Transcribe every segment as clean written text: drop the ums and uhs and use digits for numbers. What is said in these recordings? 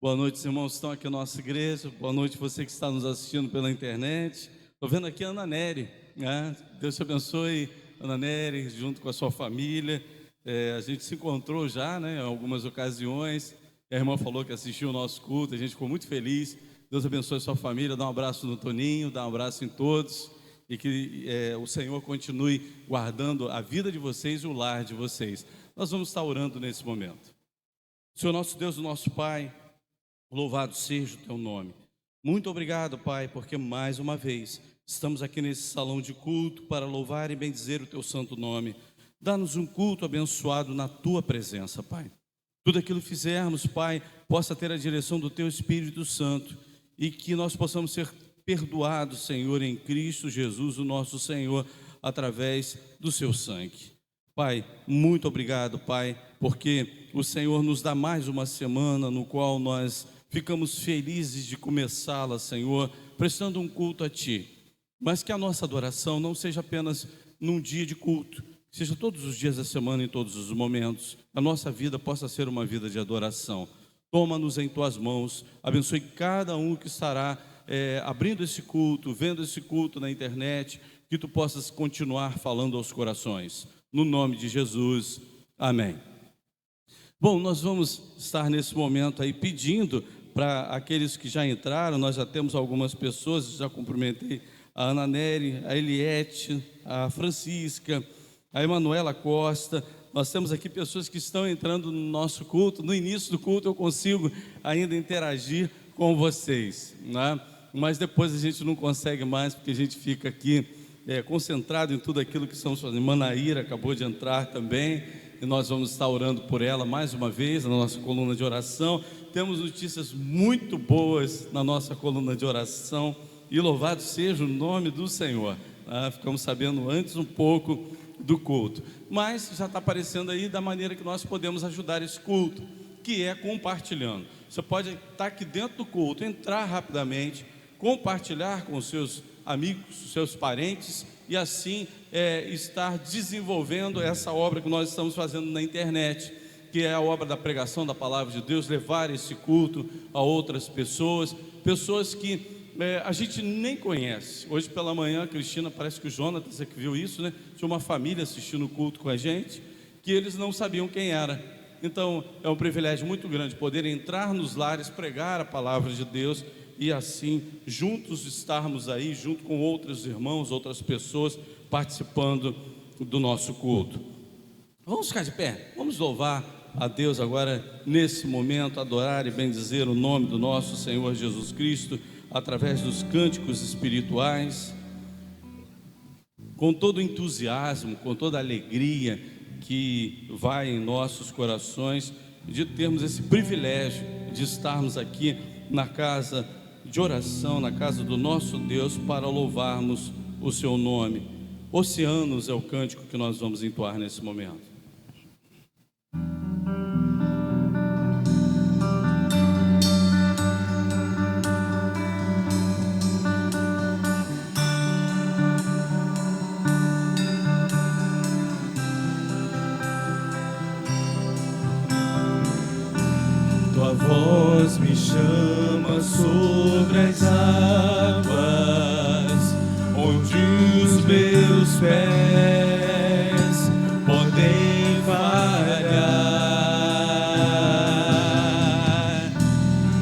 Boa noite, os irmãos que estão aqui na nossa igreja. Boa noite, você que está nos assistindo pela internet. Estou vendo aqui a Ana Nery, né? Deus te abençoe, Ana Nery, junto com a sua família. A gente se encontrou já, né, em algumas ocasiões. A irmã falou que assistiu o nosso culto, a gente ficou muito feliz. Deus abençoe a sua família. Dá um abraço no Toninho, dá um abraço em todos. E que o Senhor continue guardando a vida de vocês e o lar de vocês. Nós vamos estar orando nesse momento. Senhor nosso Deus, o nosso Pai, louvado seja o teu nome. Muito obrigado, Pai, porque mais uma vez estamos aqui nesse salão de culto para louvar e bendizer o teu santo nome. Dá-nos um culto abençoado na tua presença, Pai. Tudo aquilo que fizermos, Pai, possa ter a direção do teu Espírito Santo e que nós possamos ser perdoados, Senhor, em Cristo Jesus, o nosso Senhor, através do seu sangue. Pai, muito obrigado, Pai, porque o Senhor nos dá mais uma semana no qual nós ficamos felizes de começá-la, Senhor, prestando um culto a Ti. Mas que a nossa adoração não seja apenas num dia de culto, que seja todos os dias da semana, em todos os momentos. A nossa vida possa ser uma vida de adoração. Toma-nos em Tuas mãos, abençoe cada um que estará abrindo esse culto, vendo esse culto na internet, que Tu possas continuar falando aos corações. No nome de Jesus, amém. Bom, nós vamos estar nesse momento aí pedindo para aqueles que já entraram. Nós já temos algumas pessoas, já cumprimentei a Ana Nery, a Eliette, a Francisca, a Emanuela Costa. Nós temos aqui pessoas que estão entrando no nosso culto. No início do culto eu consigo ainda interagir com vocês, né? Mas depois a gente não consegue mais, porque a gente fica aqui concentrado em tudo aquilo que estamos fazendo. Manaíra acabou de entrar também, e nós vamos estar orando por ela mais uma vez na nossa coluna de oração. Temos notícias muito boas na nossa coluna de oração, e louvado seja o nome do Senhor. Ficamos sabendo antes um pouco do culto, mas já está aparecendo aí da maneira que nós podemos ajudar esse culto, que é compartilhando. Você pode estar aqui dentro do culto, entrar rapidamente, compartilhar com os seus amigos, seus parentes, e assim estar desenvolvendo essa obra que nós estamos fazendo na internet, que é a obra da pregação da palavra de Deus, levar esse culto a outras pessoas, pessoas que a gente nem conhece. Hoje pela manhã, a Cristina, parece que o Jonatas é que viu isso, né? Tinha uma família assistindo o culto com a gente, que eles não sabiam quem era. Então é um privilégio muito grande poder entrar nos lares, pregar a palavra de Deus, e assim, juntos estarmos aí, junto com outros irmãos, outras pessoas, participando do nosso culto. Vamos ficar de pé, vamos louvar a Deus agora, nesse momento, adorar e bendizer o nome do nosso Senhor Jesus Cristo, através dos cânticos espirituais, com todo o entusiasmo, com toda a alegria que vai em nossos corações, de termos esse privilégio de estarmos aqui na casa de oração, na casa do nosso Deus, para louvarmos o seu nome. Oceanos é o cântico que nós vamos entoar nesse momento. Tua voz me chama sobre as águas, onde os meus pés podem vagar,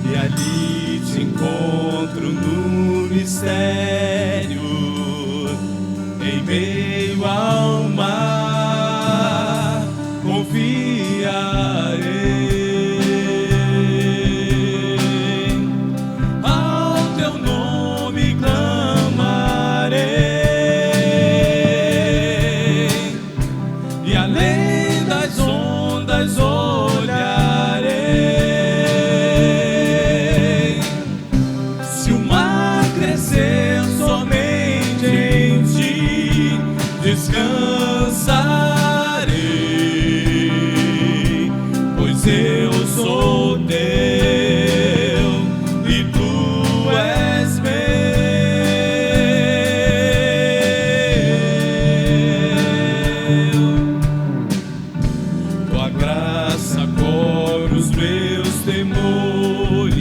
e ali te encontro no mistério, em meio ao mar, confiarei. Descansarei, pois eu sou teu e tu és meu. Tua graça cobre os meus temores,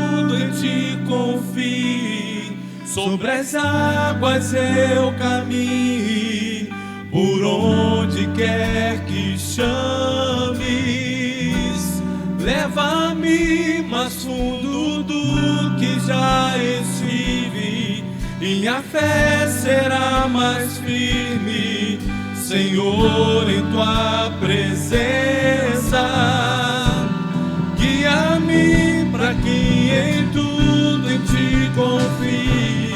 tudo em ti confie. Sobre as águas eu caminhe, por onde quer que chames. Leva-me mais fundo do que já estive, e minha fé será mais firme, Senhor, em tua presença. Guia-me para que em tudo em ti confie.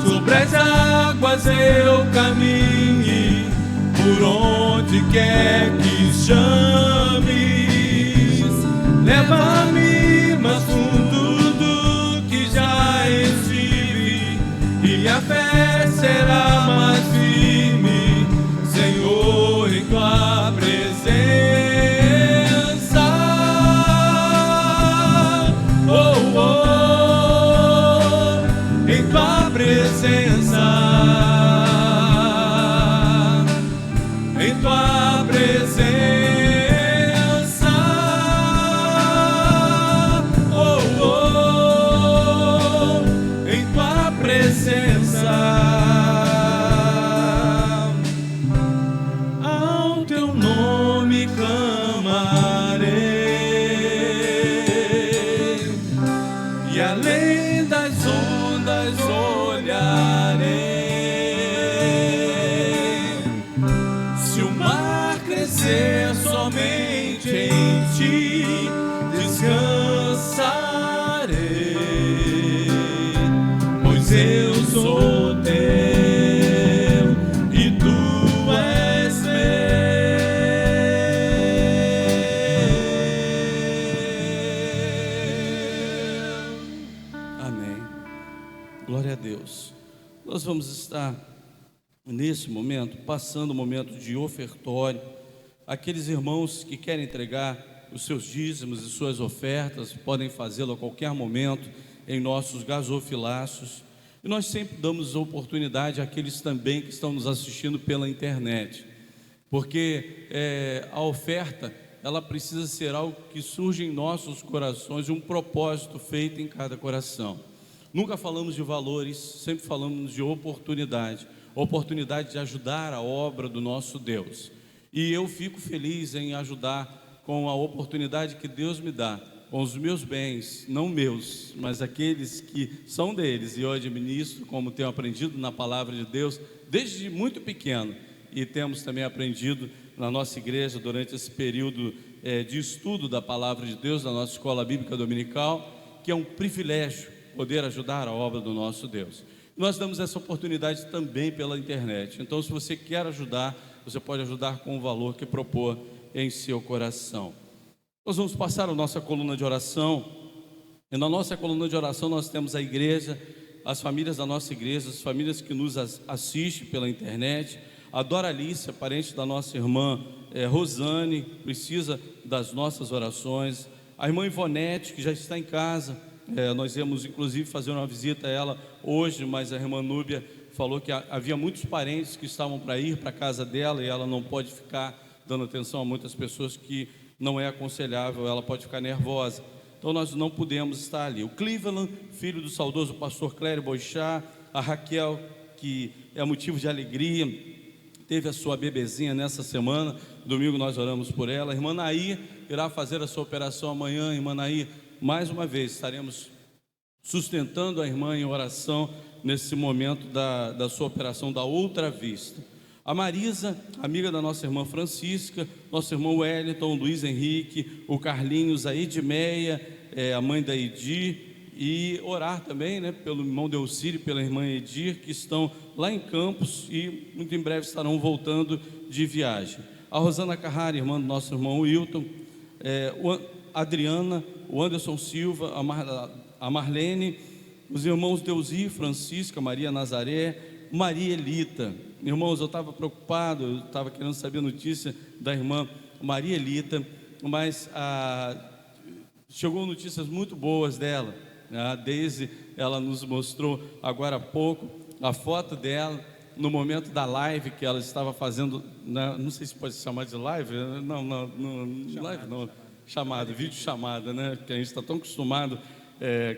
Sobre as águas eu caminhe, por onde quer que chames. Leva-me mais fundo do que já estive, e a fé será mais firme, Senhor, em tua presença. Oh, oh, em tua presença, em tua presença. Ao teu nome clamarei, e além das ondas olharei. Se o mar crescer, somente em ti descansarei, pois eu sou teu e tu és meu. Amém. Glória a Deus. Nós vamos estar nesse momento, passando o momento de ofertório. Aqueles irmãos que querem entregar os seus dízimos e suas ofertas, podem fazê-lo a qualquer momento em nossos gasofilaços. E nós sempre damos oportunidade àqueles também que estão nos assistindo pela internet, porque a oferta, ela precisa ser algo que surge em nossos corações, um propósito feito em cada coração. Nunca falamos de valores, sempre falamos de oportunidade de ajudar a obra do nosso Deus. E eu fico feliz em ajudar com a oportunidade que Deus me dá, com os meus bens, não meus, mas aqueles que são deles, e eu administro, como tenho aprendido na palavra de Deus, desde muito pequeno, e temos também aprendido na nossa igreja, durante esse período de estudo da palavra de Deus, na nossa escola bíblica dominical, que é um privilégio poder ajudar a obra do nosso Deus. Nós damos essa oportunidade também pela internet, então se você quer ajudar, você pode ajudar com o valor que propor em seu coração. Nós vamos passar a nossa coluna de oração, e na nossa coluna de oração nós temos a igreja, as famílias da nossa igreja, as famílias que nos assistem pela internet. A Doralice, parente da nossa irmã Rosane, precisa das nossas orações. A irmã Ivonete, que já está em casa, nós íamos inclusive fazer uma visita a ela hoje, mas a irmã Núbia falou que havia muitos parentes que estavam para ir para a casa dela, e ela não pode ficar dando atenção a muitas pessoas, que não é aconselhável, ela pode ficar nervosa. Então nós não pudemos estar ali. O Cleveland, filho do saudoso pastor Clério Boixá, a Raquel, que é motivo de alegria, teve a sua bebezinha nessa semana, domingo nós oramos por ela. A irmã Nair irá fazer a sua operação amanhã. Irmã Nair, mais uma vez estaremos sustentando a irmã em oração nesse momento da sua operação da outra vista. A Marisa, amiga da nossa irmã Francisca, nosso irmão Wellington, Luiz Henrique, o Carlinhos, a Edmeia, a mãe da Edir, e orar também, pelo irmão Delcírio e pela irmã Edir, que estão lá em Campos e muito em breve estarão voltando de viagem. A Rosana Carrara, irmã do nosso irmão Wilton, a Adriana, o Anderson Silva, a Marlene, os irmãos Deusi, Francisca, Maria Nazaré, Maria Elita. Irmãos, eu estava preocupado, eu estava querendo saber a notícia da irmã Maria Elita, mas chegou notícias muito boas dela. A Deise, ela nos mostrou agora há pouco a foto dela no momento da live que ela estava fazendo, não sei se pode chamar de live, não, live não, chamada, vídeo chamada, porque a gente está tão acostumado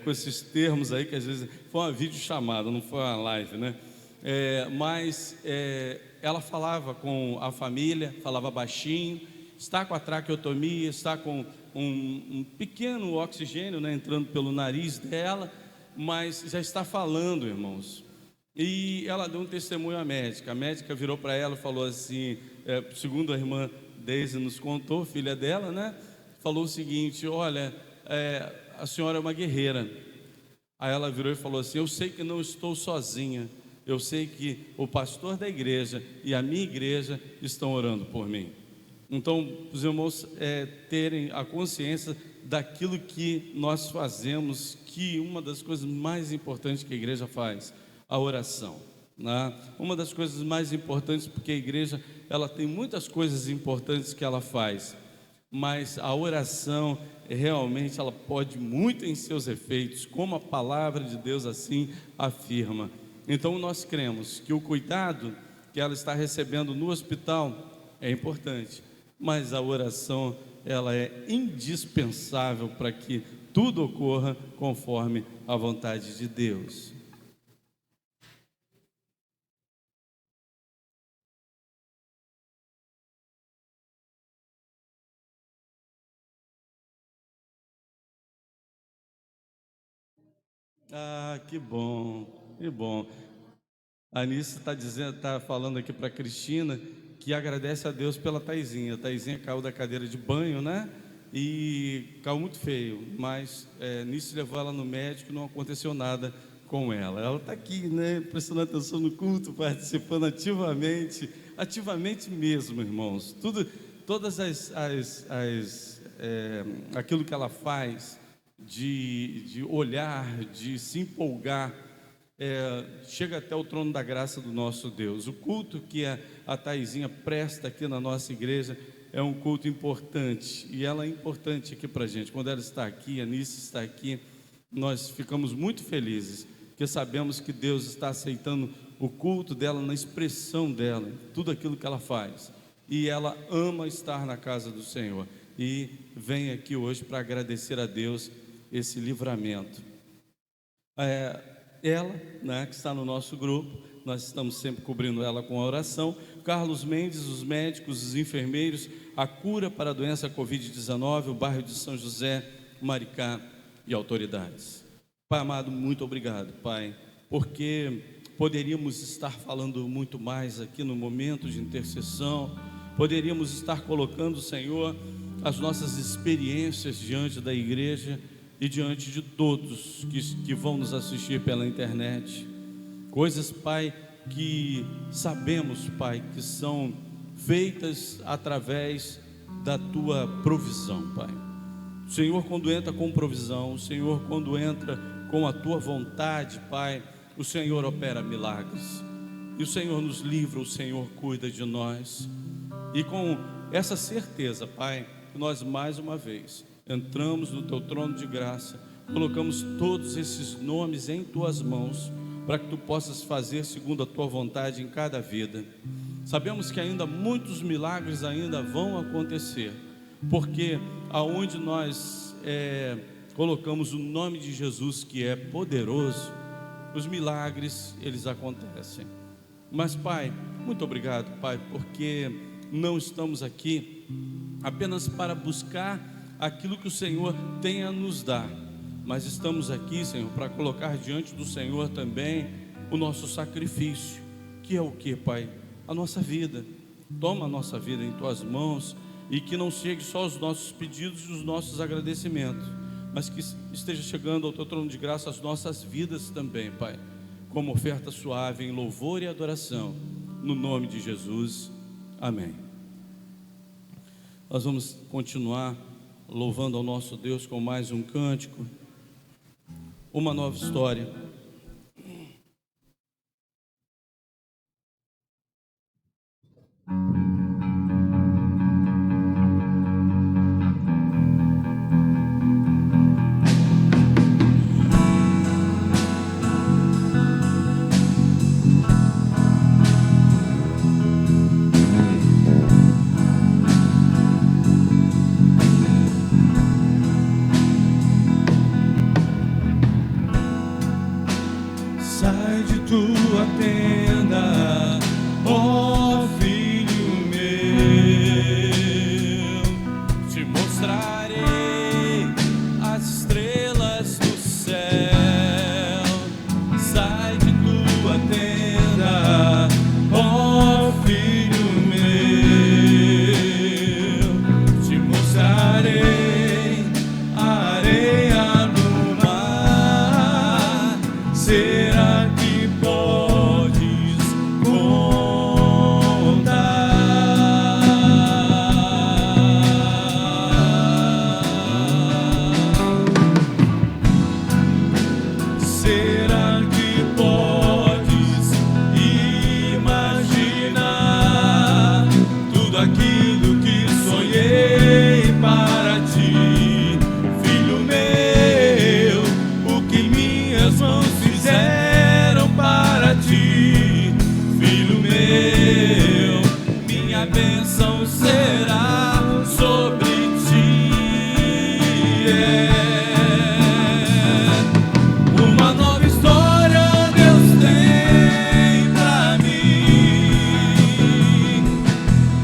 com esses termos aí, que às vezes foi uma videochamada, não foi uma live, né? Mas ela falava com a família, falava baixinho, está com a traqueotomia, está com um pequeno oxigênio, né, entrando pelo nariz dela, mas já está falando, irmãos. E ela deu um testemunho à médica. A médica virou para ela e falou assim, segundo a irmã Deise nos contou, filha dela, né? Falou o seguinte: olha, a senhora é uma guerreira. Aí ela virou e falou assim: eu sei que não estou sozinha, eu sei que o pastor da igreja e a minha igreja estão orando por mim. Então, os irmãos terem a consciência daquilo que nós fazemos, que uma das coisas mais importantes que a igreja faz, a oração, né? Uma das coisas mais importantes, porque a igreja, ela tem muitas coisas importantes que ela faz, mas a oração, realmente, ela pode muito em seus efeitos, como a palavra de Deus assim afirma. Então, nós cremos que o cuidado que ela está recebendo no hospital é importante, mas a oração, ela é indispensável para que tudo ocorra conforme a vontade de Deus. Ah, que bom, que bom. A Anice está falando aqui para a Cristina que agradece a Deus pela Taizinha. A Taizinha caiu da cadeira de banho, né? E caiu muito feio, mas Anice levou ela no médico, não aconteceu nada com ela. Ela está aqui, né? Prestando atenção no culto, participando ativamente mesmo, irmãos. Todas aquilo que ela faz, de olhar, de se empolgar, chega até o trono da graça do nosso Deus. O culto que a Taizinha presta aqui na nossa igreja é um culto importante, e ela é importante aqui para a gente. Quando ela está aqui, a Anice está aqui, nós ficamos muito felizes, porque sabemos que Deus está aceitando o culto dela, na expressão dela, tudo aquilo que ela faz, e ela ama estar na casa do Senhor, e vem aqui hoje para agradecer a Deus esse livramento. Ela, né, que está no nosso grupo, nós estamos sempre cobrindo ela com a oração. Carlos Mendes, os médicos, os enfermeiros, a cura para a doença Covid-19, o bairro de São José, Maricá e autoridades. Pai amado, muito obrigado, Pai, porque poderíamos estar falando muito mais aqui no momento de intercessão, poderíamos estar colocando, Senhor, as nossas experiências diante da igreja e diante de todos que vão nos assistir pela internet. Coisas, Pai, que sabemos, Pai, que são feitas através da Tua provisão, Pai. O Senhor, quando entra com provisão, o Senhor, quando entra com a Tua vontade, Pai, o Senhor opera milagres. E o Senhor nos livra, o Senhor cuida de nós. E com essa certeza, Pai, nós mais uma vez entramos no Teu trono de graça, colocamos todos esses nomes em Tuas mãos, para que Tu possas fazer segundo a Tua vontade em cada vida. Sabemos que ainda muitos milagres ainda vão acontecer, porque aonde nós colocamos o nome de Jesus, que é poderoso, os milagres, eles acontecem. Mas, Pai, muito obrigado, Pai, porque não estamos aqui apenas para buscar aquilo que o Senhor tem a nos dar, mas estamos aqui, Senhor, para colocar diante do Senhor também o nosso sacrifício, que é o que, Pai? A nossa vida. Toma a nossa vida em Tuas mãos, e que não chegue só os nossos pedidos e os nossos agradecimentos, mas que esteja chegando ao Teu trono de graça as nossas vidas também, Pai, como oferta suave em louvor e adoração, no nome de Jesus, amém. Nós vamos continuar louvando ao nosso Deus com mais um cântico, uma nova história. sai de tua tenda, ó filho meu, te mostrarei as estrelas do céu. Sai de tua tenda, ó filho meu, te mostrarei a areia do mar. Será que podes contar? Será que podes imaginar tudo aquilo que sonhei para ti, filho meu? O que minhas mãos fizeram para ti, filho meu? minha bênção será sobre ti. Uma nova história Deus tem pra mim.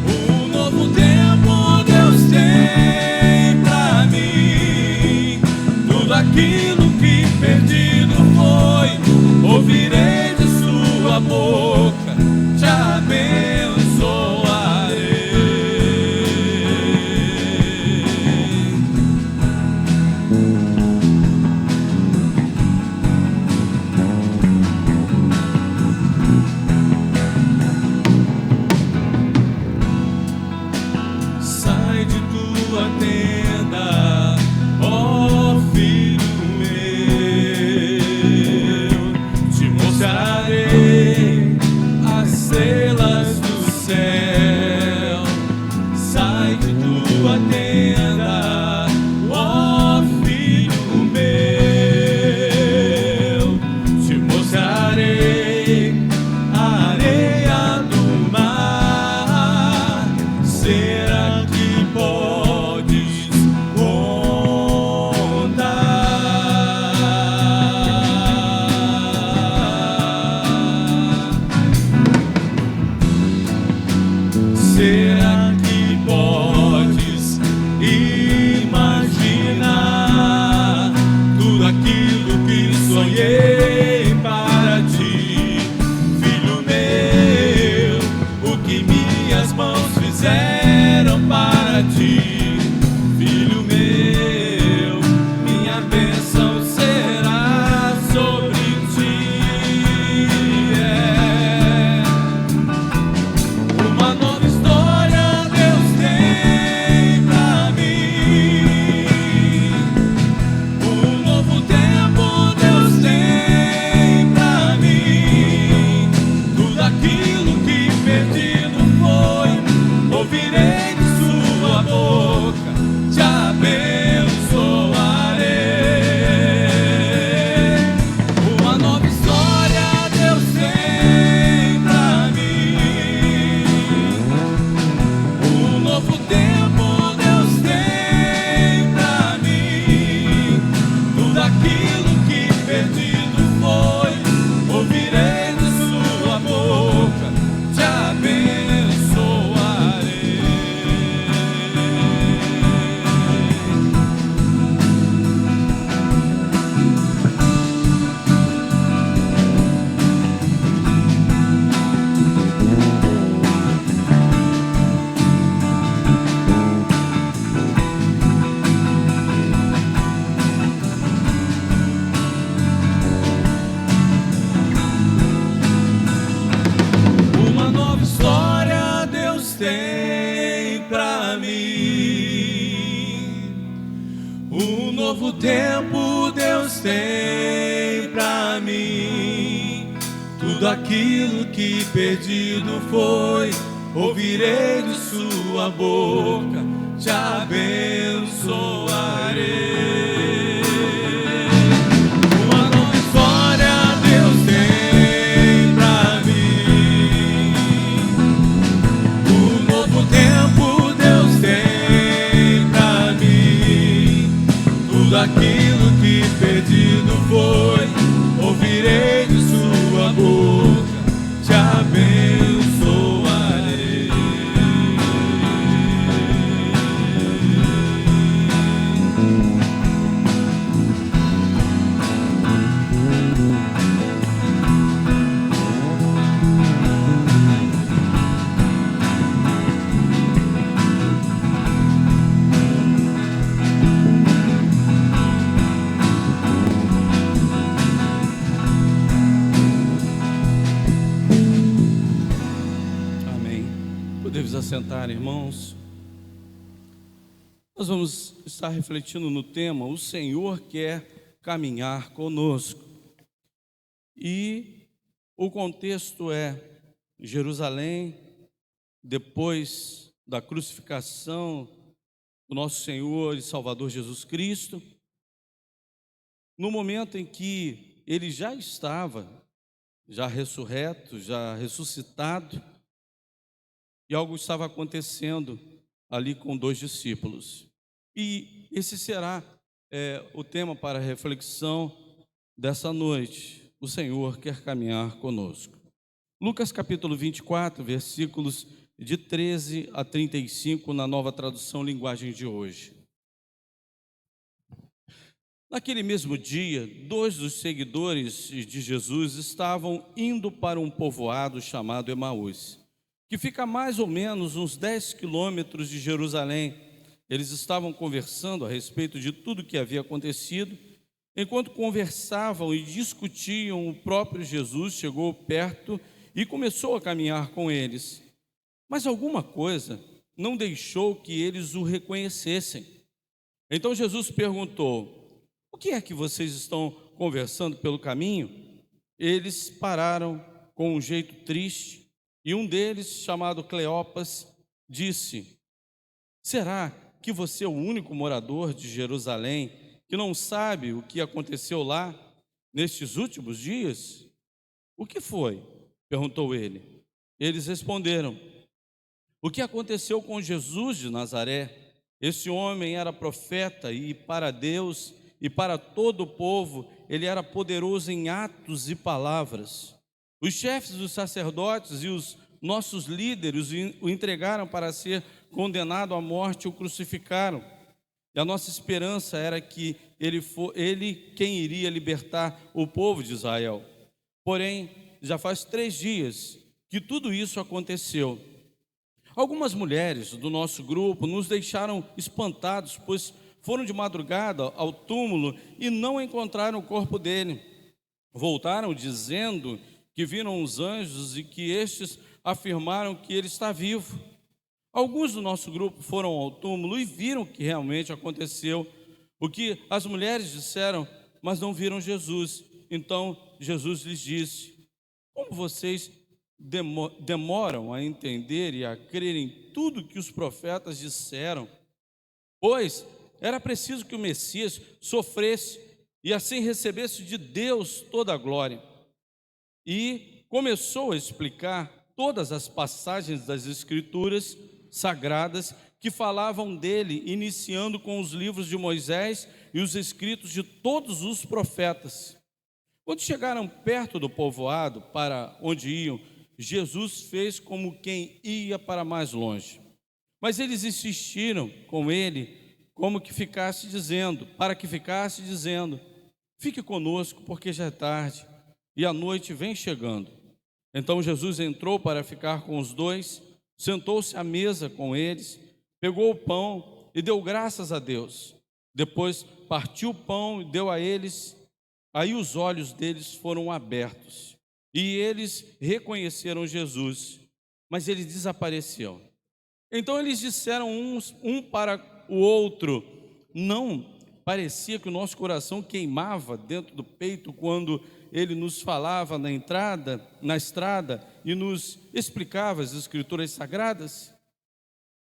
Um novo tempo Deus tem pra mim. Tudo aquilo que perdido foi, ouvirei de sua boca, te abençoarei. Sai de tua tenda, ó filho meu, te mostrarei as estrelas do céu. Sai de tua tenda, ó filho meu, te mostrarei a areia do mar. Será que podes contar? Será que podes imaginar tudo aquilo que sonhei para ti, filho meu? O que minhas mãos fizeram para ti, filho meu? Minha bênção será sobre ti. Uma nova história Deus tem pra mim. Um novo tempo Deus tem pra mim. Tudo aquilo que perdido foi, ouvirei de sua boca, te abençoarei. Uma nova história Deus tem pra mim. Um novo tempo Deus tem pra mim. Tudo aquilo que perdido foi, ouvirei de sua boca, te abençoarei. Uma nova história Deus tem pra mim. Um novo tempo Deus tem pra mim. Tudo aquilo que perdido foi, ouvirei de sua boca, te abençoarei. Uma nova história Deus tem pra mim. Um novo tempo Deus tem pra mim. Tudo aquilo que perdido foi, ouvirei de sua assentar, irmãos. Nós vamos estar refletindo no tema: o Senhor quer caminhar conosco. E o contexto é Jerusalém, depois da crucificação do nosso Senhor e Salvador Jesus Cristo, no momento em que ele já estava, já ressurreto, já ressuscitado, e algo estava acontecendo ali com 2 discípulos. E esse será o tema para a reflexão dessa noite. O Senhor quer caminhar conosco. Lucas capítulo 24, versículos de 13 a 35, na Nova Tradução Linguagem de hoje. Naquele mesmo dia, 2 dos seguidores de Jesus estavam indo para um povoado chamado Emaús, que fica a mais ou menos uns 10 quilômetros de Jerusalém. Eles estavam conversando a respeito de tudo que havia acontecido. Enquanto conversavam e discutiam, o próprio Jesus chegou perto e começou a caminhar com eles. Mas alguma coisa não deixou que eles o reconhecessem. Então Jesus perguntou: o que é que vocês estão conversando pelo caminho? Eles pararam com um jeito triste, e um deles, chamado Cleopas, disse: será que você é o único morador de Jerusalém que não sabe o que aconteceu lá nestes últimos dias? O que foi? Perguntou ele. Eles responderam: o que aconteceu com Jesus de Nazaré? Esse homem era profeta e para Deus e para todo o povo ele era poderoso em atos e palavras. Os chefes dos sacerdotes e os nossos líderes o entregaram para ser condenado à morte e o crucificaram. E a nossa esperança era que ele quem iria libertar o povo de Israel. Porém, já faz 3 dias que tudo isso aconteceu. Algumas mulheres do nosso grupo nos deixaram espantados, pois foram de madrugada ao túmulo e não encontraram o corpo dele. Voltaram dizendo que viram os anjos e que estes afirmaram que ele está vivo. Alguns do nosso grupo foram ao túmulo e viram que realmente aconteceu o que as mulheres disseram, mas não viram Jesus. Então Jesus lhes disse: como vocês demoram a entender e a crer em tudo que os profetas disseram? Pois era preciso que o Messias sofresse e assim recebesse de Deus toda a glória. E começou a explicar todas as passagens das Escrituras sagradas que falavam dele, iniciando com os livros de Moisés e os escritos de todos os profetas. Quando chegaram perto do povoado para onde iam, Jesus fez como quem ia para mais longe. Mas eles insistiram com ele, para que ficasse dizendo: fique conosco, porque já é tarde e a noite vem chegando. Então Jesus entrou para ficar com os 2, sentou-se à mesa com eles, pegou o pão e deu graças a Deus. Depois partiu o pão e deu a eles. Aí os olhos deles foram abertos e eles reconheceram Jesus, mas ele desapareceu. Então eles disseram um para o outro: não parecia que o nosso coração queimava dentro do peito quando ele nos falava na estrada e nos explicava as Escrituras Sagradas?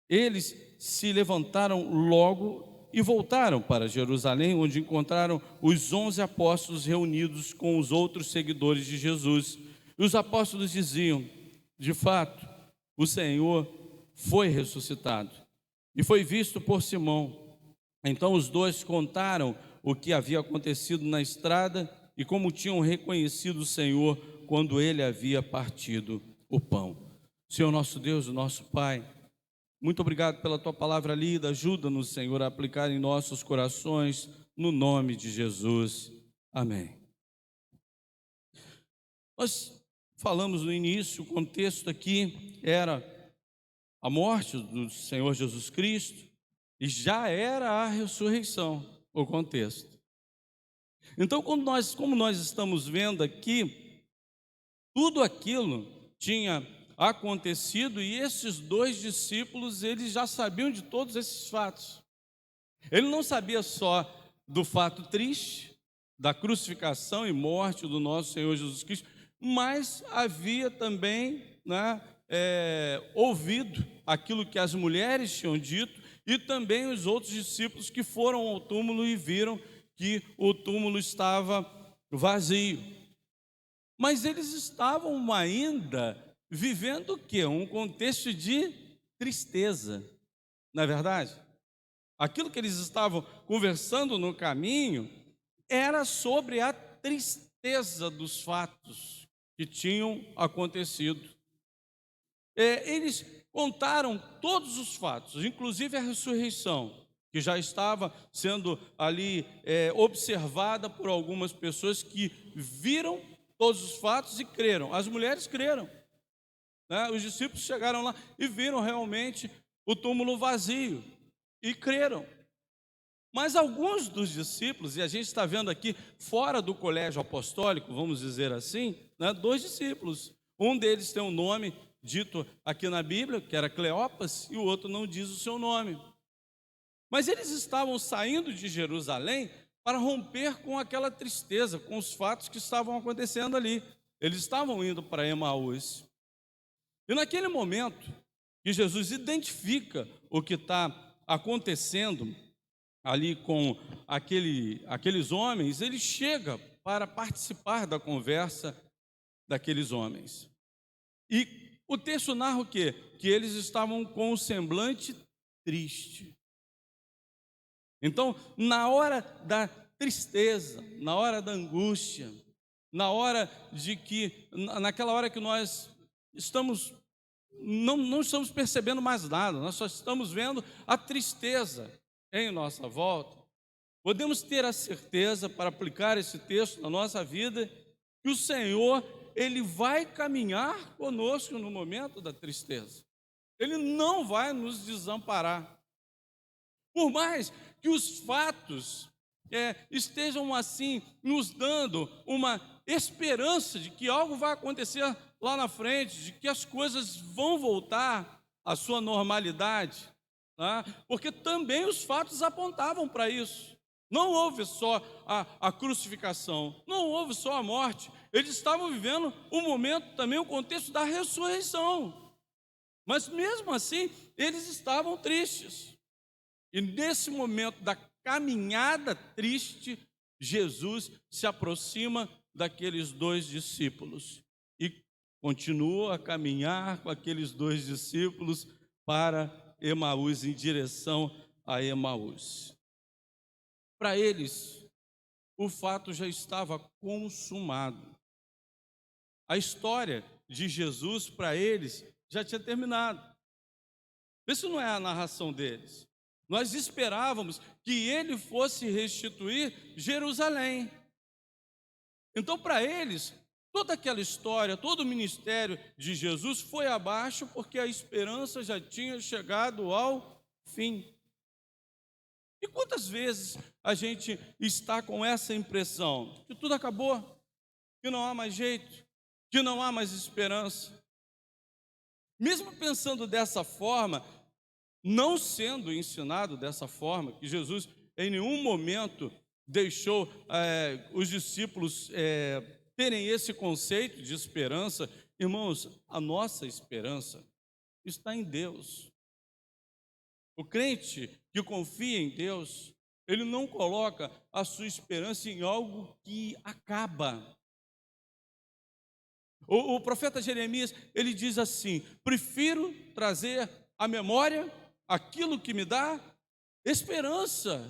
Eles se levantaram logo e voltaram para Jerusalém, onde encontraram os 11 apóstolos reunidos com os outros seguidores de Jesus. E os apóstolos diziam: de fato, o Senhor foi ressuscitado e foi visto por Simão. Então os 2 contaram o que havia acontecido na estrada e como tinham reconhecido o Senhor quando ele havia partido o pão. Senhor nosso Deus, o nosso Pai, muito obrigado pela Tua palavra lida. Ajuda-nos, Senhor, a aplicar em nossos corações, no nome de Jesus. Amém. Nós falamos no início, o contexto aqui era a morte do Senhor Jesus Cristo e já era a ressurreição, o contexto. Então, como nós estamos vendo aqui, tudo aquilo tinha acontecido, e esses dois discípulos, eles já sabiam de todos esses fatos. Ele não sabia só do fato triste, da crucificação e morte do nosso Senhor Jesus Cristo, mas havia também, né, ouvido aquilo que as mulheres tinham dito, e também os outros discípulos que foram ao túmulo e viram que o túmulo estava vazio. Mas eles estavam ainda vivendo o quê? Um contexto de tristeza, não é verdade? Aquilo que eles estavam conversando no caminho era sobre a tristeza dos fatos que tinham acontecido. Eles contaram todos os fatos, inclusive a ressurreição, que já estava sendo ali observada por algumas pessoas que viram todos os fatos e creram. As mulheres creram, né? Os discípulos chegaram lá e viram realmente o túmulo vazio e creram. Mas alguns dos discípulos, e a gente está vendo aqui fora do colégio apostólico, vamos dizer assim, né, 2 discípulos. Um deles tem um nome dito aqui na Bíblia, que era Cleopas, e o outro não diz o seu nome. Mas eles estavam saindo de Jerusalém para romper com aquela tristeza, com os fatos que estavam acontecendo ali. Eles estavam indo para Emaús. E naquele momento que Jesus identifica o que está acontecendo ali com aqueles homens, ele chega para participar da conversa daqueles homens. E o texto narra o quê? Que eles estavam com um semblante triste. Então, na hora da tristeza, na hora da angústia, naquela hora que nós não estamos percebendo mais nada, nós só estamos vendo a tristeza em nossa volta, podemos ter a certeza, para aplicar esse texto na nossa vida, que o Senhor, Ele vai caminhar conosco no momento da tristeza. Ele não vai nos desamparar. Por mais que os fatos estejam assim, nos dando uma esperança de que algo vai acontecer lá na frente, de que as coisas vão voltar à sua normalidade, tá? Porque também os fatos apontavam para isso. Não houve só a crucificação, não houve só a morte, eles estavam vivendo um momento também, o contexto da ressurreição. Mas mesmo assim, eles estavam tristes. E nesse momento da caminhada triste, Jesus se aproxima daqueles 2 discípulos e continua a caminhar com aqueles 2 discípulos para Emaús, em direção a Emaús. Para eles, o fato já estava consumado. A história de Jesus para eles já tinha terminado. Isso não é a narração deles. Nós esperávamos que ele fosse restituir Jerusalém. Então, para eles, toda aquela história, todo o ministério de Jesus foi abaixo, porque a esperança já tinha chegado ao fim. E quantas vezes a gente está com essa impressão que tudo acabou, que não há mais jeito, que não há mais esperança? Mesmo pensando dessa forma, não sendo ensinado dessa forma, que Jesus em nenhum momento deixou os discípulos terem esse conceito de esperança. Irmãos, a nossa esperança está em Deus. O crente que confia em Deus, ele não coloca a sua esperança em algo que acaba. O profeta Jeremias, ele diz assim: prefiro trazer à memória aquilo que me dá esperança.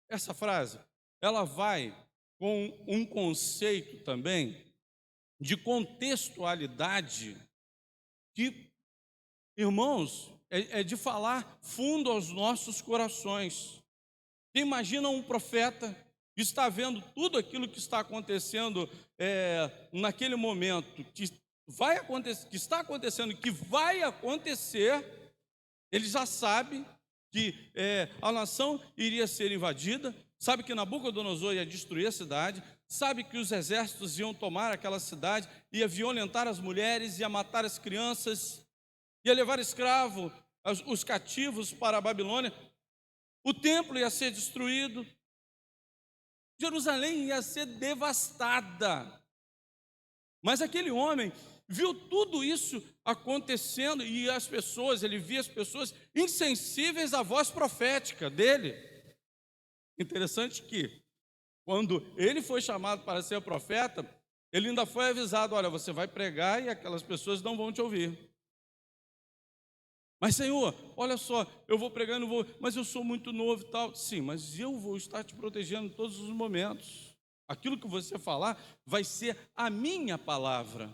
Essa frase, ela vai com um conceito também de contextualidade que, irmãos, é de falar fundo aos nossos corações. Você imagina um profeta que está vendo tudo aquilo que está acontecendo naquele momento, que vai acontecer, que está acontecendo, que vai acontecer. Ele já sabe que a nação iria ser invadida, sabe que Nabucodonosor ia destruir a cidade, sabe que os exércitos iam tomar aquela cidade, ia violentar as mulheres, ia matar as crianças, ia levar escravo os cativos para a Babilônia, o templo ia ser destruído, Jerusalém ia ser devastada. Mas aquele homem viu tudo isso acontecendo e ele via as pessoas insensíveis à voz profética dele. Interessante que, quando ele foi chamado para ser profeta, ele ainda foi avisado: olha, você vai pregar e aquelas pessoas não vão te ouvir. Mas, Senhor, olha só, eu vou pregar, não vou, mas eu sou muito novo e tal. Sim, mas eu vou estar te protegendo em todos os momentos. Aquilo que você falar vai ser a minha palavra.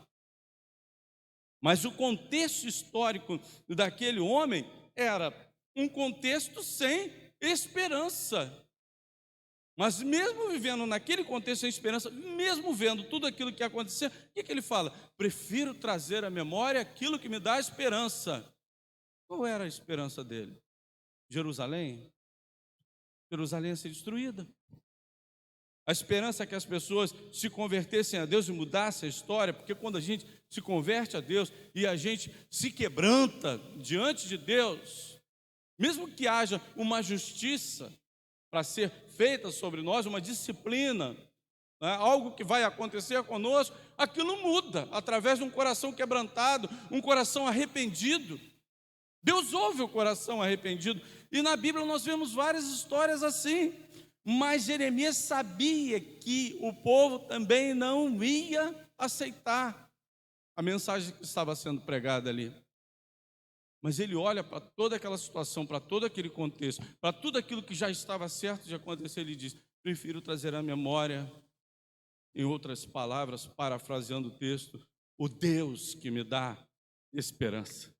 Mas o contexto histórico daquele homem era um contexto sem esperança. Mas mesmo vivendo naquele contexto sem esperança, mesmo vendo tudo aquilo que ia acontecer, o que ele fala? Prefiro trazer à memória aquilo que me dá esperança. Qual era a esperança dele? Jerusalém? Jerusalém ia ser destruída. A esperança é que as pessoas se convertessem a Deus e mudassem a história, porque quando a gente se converte a Deus e a gente se quebranta diante de Deus, mesmo que haja uma justiça para ser feita sobre nós, uma disciplina, né, algo que vai acontecer conosco, aquilo muda através de um coração quebrantado, um coração arrependido. Deus ouve o coração arrependido, e na Bíblia nós vemos várias histórias assim, mas Jeremias sabia que o povo também não ia aceitar a mensagem que estava sendo pregada ali. Mas ele olha para toda aquela situação, para todo aquele contexto, para tudo aquilo que já estava certo de acontecer, ele diz: prefiro trazer à memória, em outras palavras, parafraseando o texto, o Deus que me dá esperança.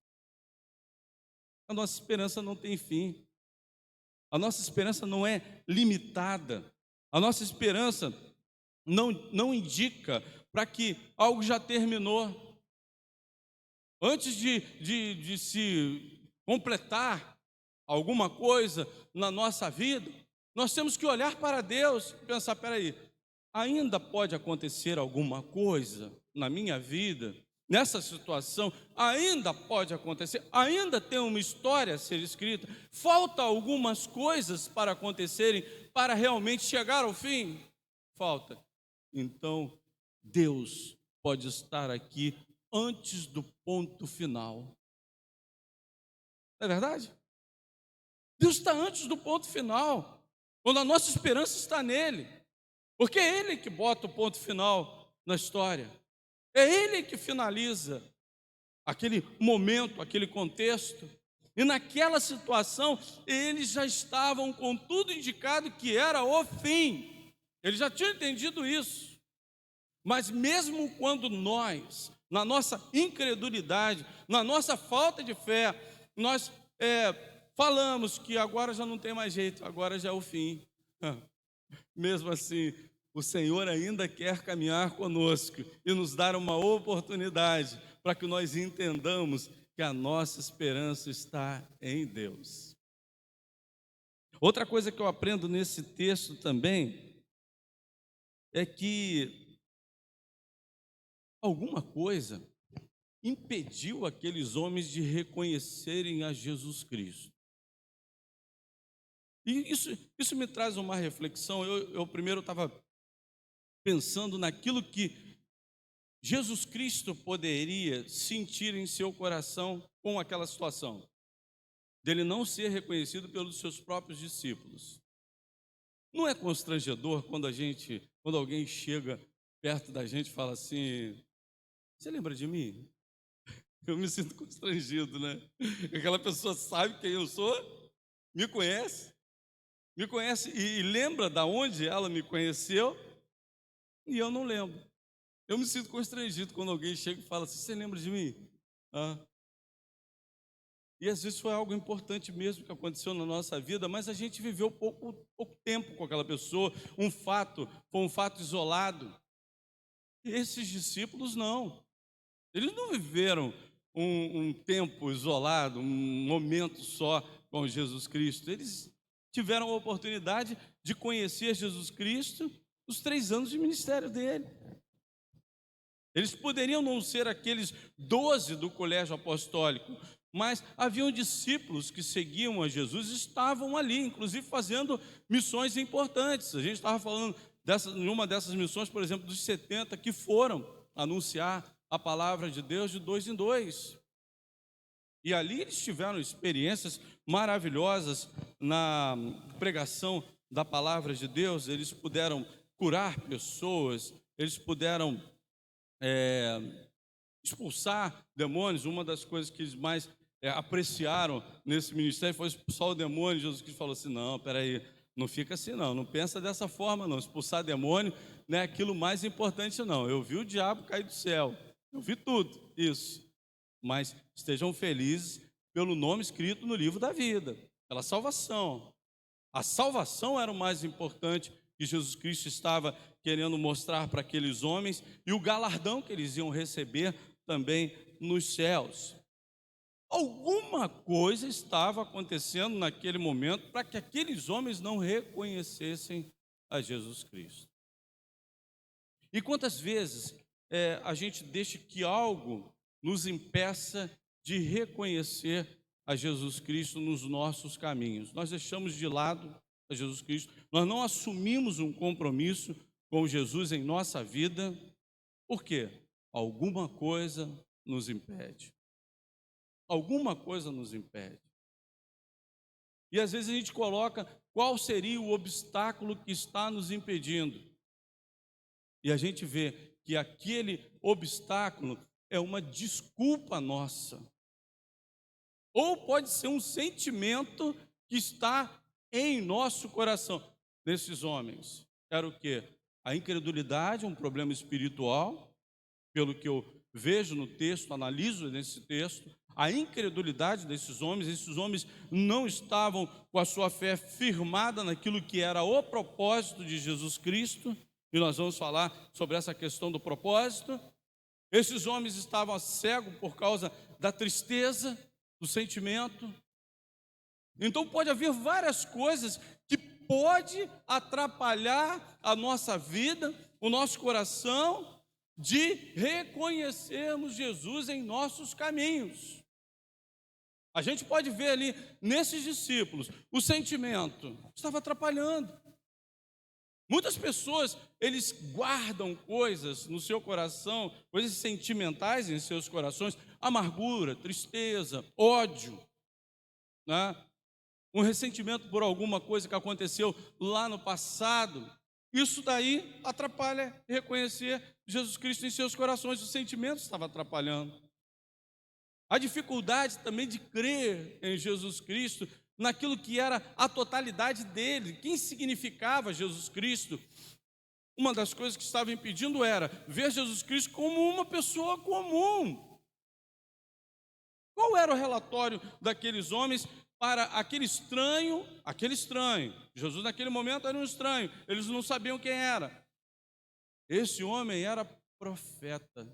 A nossa esperança não tem fim. A nossa esperança não é limitada. A nossa esperança não indica para que algo já terminou. Antes de se completar alguma coisa na nossa vida, nós temos que olhar para Deus e pensar: espera aí, ainda pode acontecer alguma coisa na minha vida? Nessa situação, ainda pode acontecer, ainda tem uma história a ser escrita, falta algumas coisas para acontecerem, para realmente chegar ao fim? Falta. Então, Deus pode estar aqui antes do ponto final. Não é verdade? Deus está antes do ponto final, quando a nossa esperança está nele, porque é Ele que bota o ponto final na história. É Ele que finaliza aquele momento, aquele contexto. E naquela situação, eles já estavam com tudo indicado que era o fim. Eles já tinham entendido isso. Mas mesmo quando nós, na nossa incredulidade, na nossa falta de fé, nós falamos que agora já não tem mais jeito, agora já é o fim. Mesmo assim, o Senhor ainda quer caminhar conosco e nos dar uma oportunidade para que nós entendamos que a nossa esperança está em Deus. Outra coisa que eu aprendo nesse texto também é que alguma coisa impediu aqueles homens de reconhecerem a Jesus Cristo. E isso me traz uma reflexão. Eu primeiro estava pensando naquilo que Jesus Cristo poderia sentir em seu coração com aquela situação, dele não ser reconhecido pelos seus próprios discípulos. Não é constrangedor quando alguém chega perto da gente e fala assim: você lembra de mim? Eu me sinto constrangido, né? Aquela pessoa sabe quem eu sou, me conhece e lembra de onde ela me conheceu, e eu não lembro. Eu me sinto constrangido quando alguém chega e fala assim: você lembra de mim? E às vezes foi algo importante mesmo que aconteceu na nossa vida, mas a gente viveu pouco tempo com aquela pessoa, foi um fato isolado. E esses discípulos não. Eles não viveram um tempo isolado, um momento só com Jesus Cristo. Eles tiveram a oportunidade de conhecer Jesus Cristo os 3 anos de ministério dele. Eles poderiam não ser aqueles 12 do colégio apostólico, mas haviam discípulos que seguiam a Jesus e estavam ali, inclusive fazendo missões importantes. A gente estava falando em uma dessas missões, por exemplo, dos 70 que foram anunciar a palavra de Deus de 2 em 2. E ali eles tiveram experiências maravilhosas na pregação da palavra de Deus. Eles puderam curar pessoas, eles puderam expulsar demônios. Uma das coisas que eles mais apreciaram nesse ministério foi expulsar o demônio. Jesus Cristo falou assim: não, peraí, não fica assim não pensa dessa forma não, expulsar demônio não é aquilo mais importante não. Eu vi o diabo cair do céu, eu vi tudo isso, mas estejam felizes pelo nome escrito no livro da vida, pela salvação. A salvação era o mais importante que Jesus Cristo estava querendo mostrar para aqueles homens, e o galardão que eles iam receber também nos céus. Alguma coisa estava acontecendo naquele momento para que aqueles homens não reconhecessem a Jesus Cristo. E quantas vezes a gente deixa que algo nos impeça de reconhecer a Jesus Cristo nos nossos caminhos? Nós deixamos de lado a Jesus Cristo, nós não assumimos um compromisso com Jesus em nossa vida. Por quê? Alguma coisa nos impede. Alguma coisa nos impede. E às vezes a gente coloca qual seria o obstáculo que está nos impedindo. E a gente vê que aquele obstáculo é uma desculpa nossa. Ou pode ser um sentimento que está em nosso coração. Desses homens era o quê? A incredulidade, um problema espiritual, pelo que eu vejo no texto, analiso nesse texto, a incredulidade desses homens. Esses homens não estavam com a sua fé firmada naquilo que era o propósito de Jesus Cristo, e nós vamos falar sobre essa questão do propósito. Esses homens estavam cegos por causa da tristeza, do sentimento. Então pode haver várias coisas que pode atrapalhar a nossa vida, o nosso coração, de reconhecermos Jesus em nossos caminhos. A gente pode ver ali nesses discípulos, o sentimento estava atrapalhando. Muitas pessoas, eles guardam coisas no seu coração, coisas sentimentais em seus corações, amargura, tristeza, ódio, né? Um ressentimento por alguma coisa que aconteceu lá no passado. Isso daí atrapalha reconhecer Jesus Cristo em seus corações. O sentimento estava atrapalhando. A dificuldade também de crer em Jesus Cristo, naquilo que era a totalidade dele, quem significava Jesus Cristo. Uma das coisas que estava impedindo era ver Jesus Cristo como uma pessoa comum. Qual era o relatório daqueles homens para aquele estranho? Jesus naquele momento era um estranho, eles não sabiam quem era. Esse homem era profeta.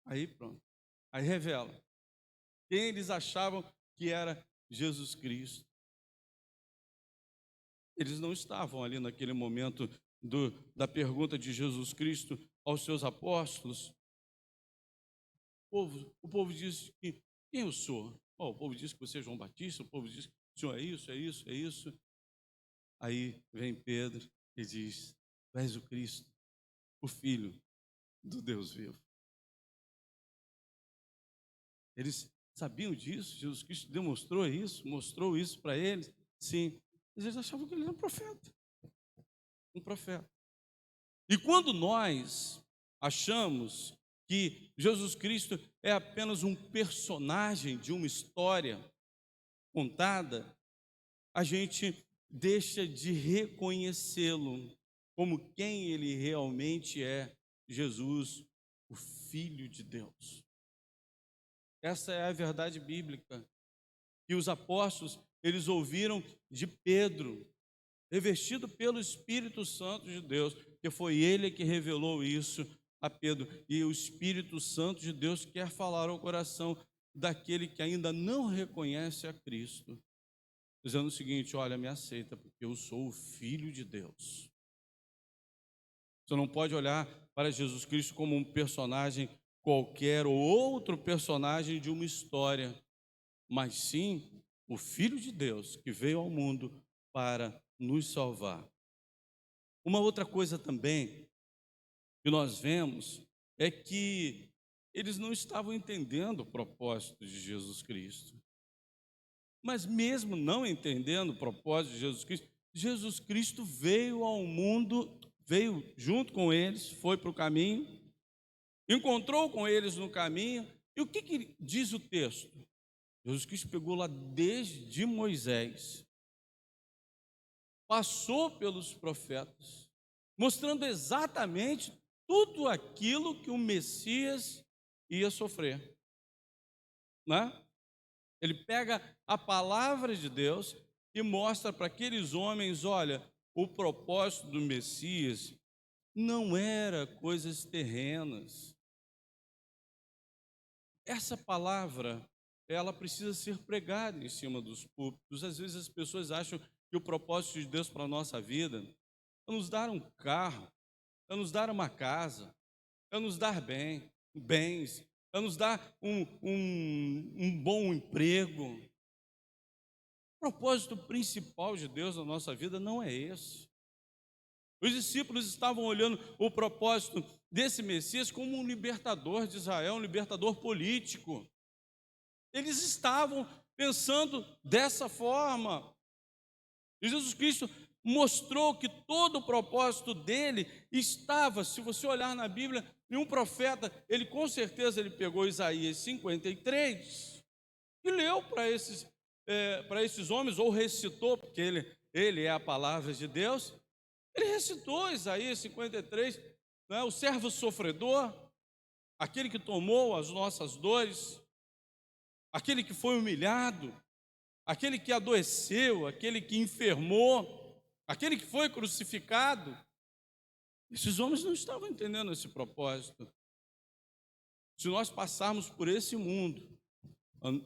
Aí pronto, aí revela quem eles achavam que era Jesus Cristo. Eles não estavam ali naquele momento da pergunta de Jesus Cristo aos seus apóstolos. O povo diz que quem eu sou? O povo diz que você é João Batista, o povo diz que o senhor é isso. Aí vem Pedro e diz: tu és o Cristo, o Filho do Deus vivo. Eles sabiam disso, Jesus Cristo mostrou isso para eles, sim. Mas eles achavam que ele era um profeta. E quando nós achamos que Jesus Cristo é apenas um personagem de uma história contada, a gente deixa de reconhecê-lo como quem ele realmente é, Jesus, o Filho de Deus. Essa é a verdade bíblica que os apóstolos, eles ouviram de Pedro, revestido pelo Espírito Santo de Deus, que foi ele que revelou isso a Pedro. E o Espírito Santo de Deus quer falar ao coração daquele que ainda não reconhece a Cristo. dizendo o seguinte: olha, me aceita, porque eu sou o Filho de Deus. Você não pode olhar para Jesus Cristo como um personagem qualquer ou outro personagem de uma história, mas sim o Filho de Deus que veio ao mundo para nos salvar. Uma outra coisa também que nós vemos é que eles não estavam entendendo o propósito de Jesus Cristo. Mas mesmo não entendendo o propósito de Jesus Cristo veio ao mundo, veio junto com eles, foi para o caminho, encontrou com eles no caminho. E o que diz o texto? Jesus Cristo pegou lá desde Moisés, passou pelos profetas, mostrando exatamente tudo aquilo que o Messias ia sofrer, né? Ele pega a palavra de Deus e mostra para aqueles homens: olha, o propósito do Messias não era coisas terrenas. Essa palavra, ela precisa ser pregada em cima dos púlpitos. Às vezes as pessoas acham que o propósito de Deus para a nossa vida é nos dar um carro, é nos dar uma casa, é nos dar bens, é nos dar um bom emprego. O propósito principal de Deus na nossa vida não é esse. Os discípulos estavam olhando o propósito desse Messias como um libertador de Israel, um libertador político. Eles estavam pensando dessa forma. E Jesus Cristo mostrou que todo o propósito dele estava, se você olhar na Bíblia, em um profeta, ele com certeza ele pegou Isaías 53 e leu para esses homens, ou recitou, porque ele é a palavra de Deus. Ele recitou Isaías 53, né, o servo sofredor, aquele que tomou as nossas dores, aquele que foi humilhado, aquele que adoeceu, aquele que enfermou, aquele que foi crucificado. Esses homens não estavam entendendo esse propósito. Se nós passarmos por esse mundo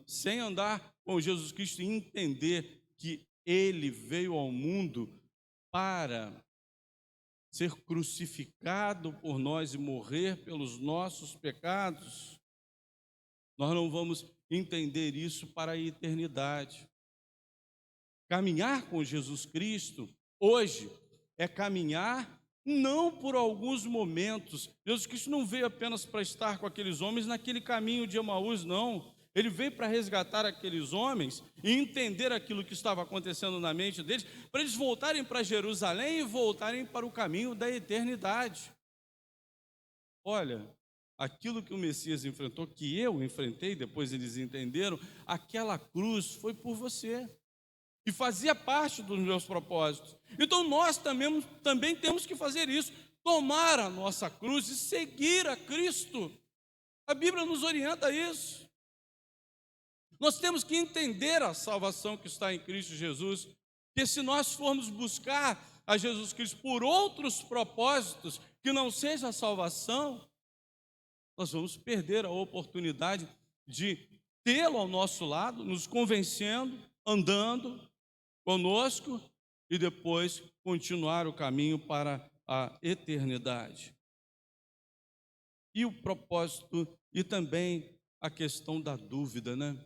sem andar com Jesus Cristo e entender que Ele veio ao mundo para ser crucificado por nós e morrer pelos nossos pecados, nós não vamos entender isso para a eternidade. Caminhar com Jesus Cristo hoje é caminhar não por alguns momentos. Jesus Cristo não veio apenas para estar com aqueles homens naquele caminho de Emaús, não. Ele veio para resgatar aqueles homens e entender aquilo que estava acontecendo na mente deles, para eles voltarem para Jerusalém e voltarem para o caminho da eternidade. Olha, aquilo que o Messias enfrentou, que eu enfrentei, depois eles entenderam, aquela cruz foi por você e fazia parte dos meus propósitos. Então nós também temos que fazer isso, tomar a nossa cruz e seguir a Cristo. A Bíblia nos orienta a isso. Nós temos que entender a salvação que está em Cristo Jesus, porque se nós formos buscar a Jesus Cristo por outros propósitos que não seja a salvação, nós vamos perder a oportunidade de tê-lo ao nosso lado, nos convencendo, andando conosco e depois continuar o caminho para a eternidade. E o propósito e também a questão da dúvida, né?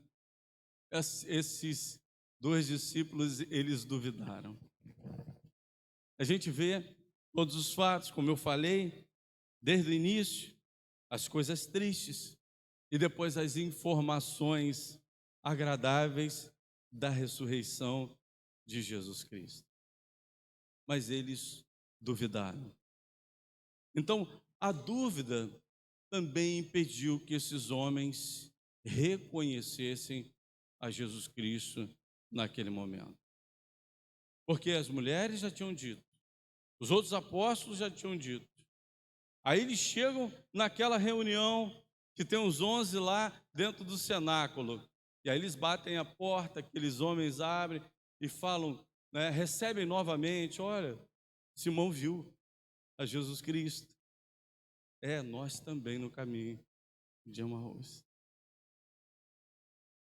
Esses dois discípulos, eles duvidaram. A gente vê todos os fatos, como eu falei, desde o início, as coisas tristes e depois as informações agradáveis da ressurreição de Jesus Cristo. Mas eles duvidaram. Então, a dúvida também impediu que esses homens reconhecessem a Jesus Cristo naquele momento. Porque as mulheres já tinham dito, os outros apóstolos já tinham dito. Aí eles chegam naquela reunião que tem os 11 lá dentro do cenáculo. E aí eles batem a porta, aqueles homens abrem e falam, né, recebem novamente: olha, Simão viu a Jesus Cristo. Nós também no caminho de Emaús.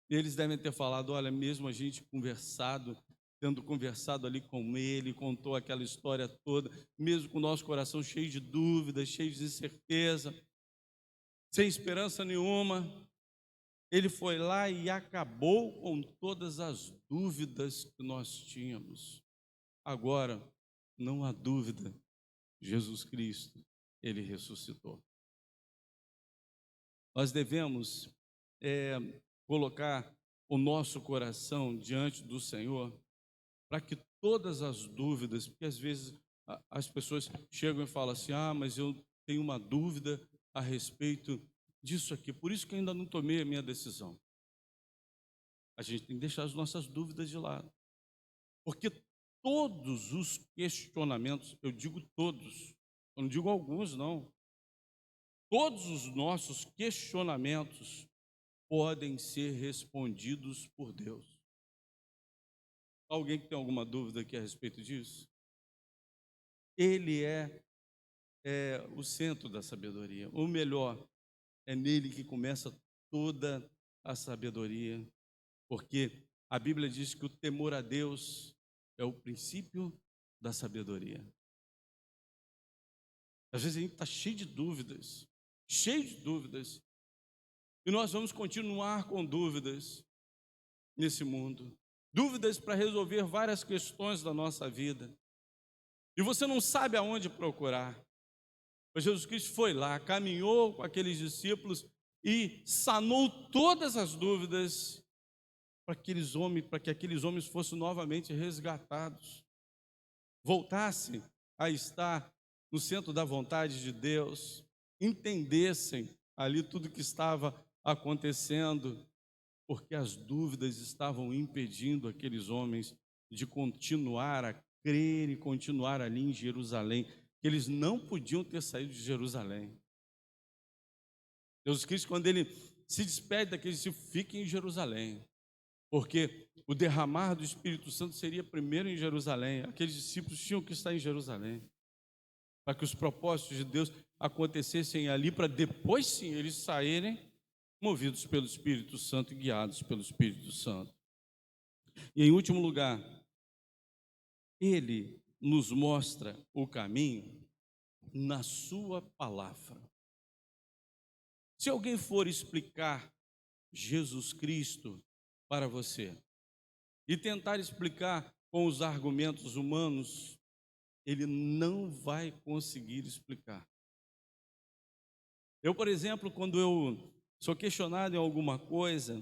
E eles devem ter falado: olha, mesmo a gente conversado tendo conversado ali com ele, contou aquela história toda, mesmo com o nosso coração cheio de dúvidas, cheio de incerteza, sem esperança nenhuma, ele foi lá e acabou com todas as dúvidas que nós tínhamos. Agora, não há dúvida, Jesus Cristo, ele ressuscitou. Nós devemos colocar o nosso coração diante do Senhor, para que todas as dúvidas, porque às vezes as pessoas chegam e falam assim, mas eu tenho uma dúvida a respeito disso aqui, por isso que ainda não tomei a minha decisão. A gente tem que deixar as nossas dúvidas de lado, porque todos os questionamentos, eu digo todos, eu não digo alguns não, todos os nossos questionamentos podem ser respondidos por Deus. Alguém que tem alguma dúvida aqui a respeito disso? Ele é o centro da sabedoria, ou melhor, é nele que começa toda a sabedoria, porque a Bíblia diz que o temor a Deus é o princípio da sabedoria. Às vezes a gente está cheio de dúvidas, e nós vamos continuar com dúvidas nesse mundo, dúvidas para resolver várias questões da nossa vida, e você não sabe aonde procurar. Mas Jesus Cristo foi lá, caminhou com aqueles discípulos e sanou todas as dúvidas para que aqueles homens fossem novamente resgatados, voltassem a estar no centro da vontade de Deus, entendessem ali tudo que estava acontecendo, porque as dúvidas estavam impedindo aqueles homens de continuar a crer e continuar ali em Jerusalém. Eles não podiam ter saído de Jerusalém. Jesus Cristo, quando ele se despede daqueles discípulos, fiquem em Jerusalém, porque o derramar do Espírito Santo seria primeiro em Jerusalém. Aqueles discípulos tinham que estar em Jerusalém, para que os propósitos de Deus acontecessem ali, para depois sim eles saírem movidos pelo Espírito Santo e guiados pelo Espírito Santo. E em último lugar, ele nos mostra o caminho na sua palavra. Se alguém for explicar Jesus Cristo para você e tentar explicar com os argumentos humanos, ele não vai conseguir explicar. Eu, por exemplo, quando eu sou questionado em alguma coisa,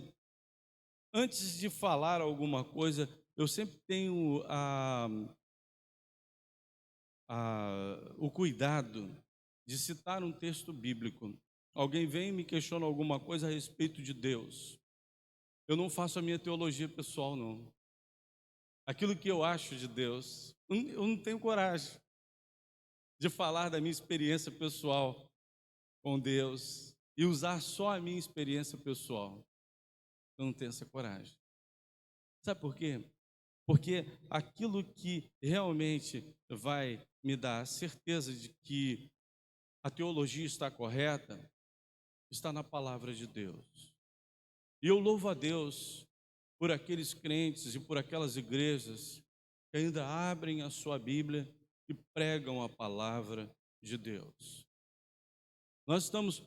antes de falar alguma coisa, eu sempre tenho o cuidado de citar um texto bíblico. Alguém vem e me questiona alguma coisa a respeito de Deus. Eu não faço a minha teologia pessoal, não. Aquilo que eu acho de Deus, eu não tenho coragem de falar da minha experiência pessoal com Deus e usar só a minha experiência pessoal. Eu não tenho essa coragem. Sabe por quê? Porque aquilo que realmente vai me dar certeza de que a teologia está correta, está na palavra de Deus. E eu louvo a Deus por aqueles crentes e por aquelas igrejas que ainda abrem a sua Bíblia e pregam a palavra de Deus. Nós estamos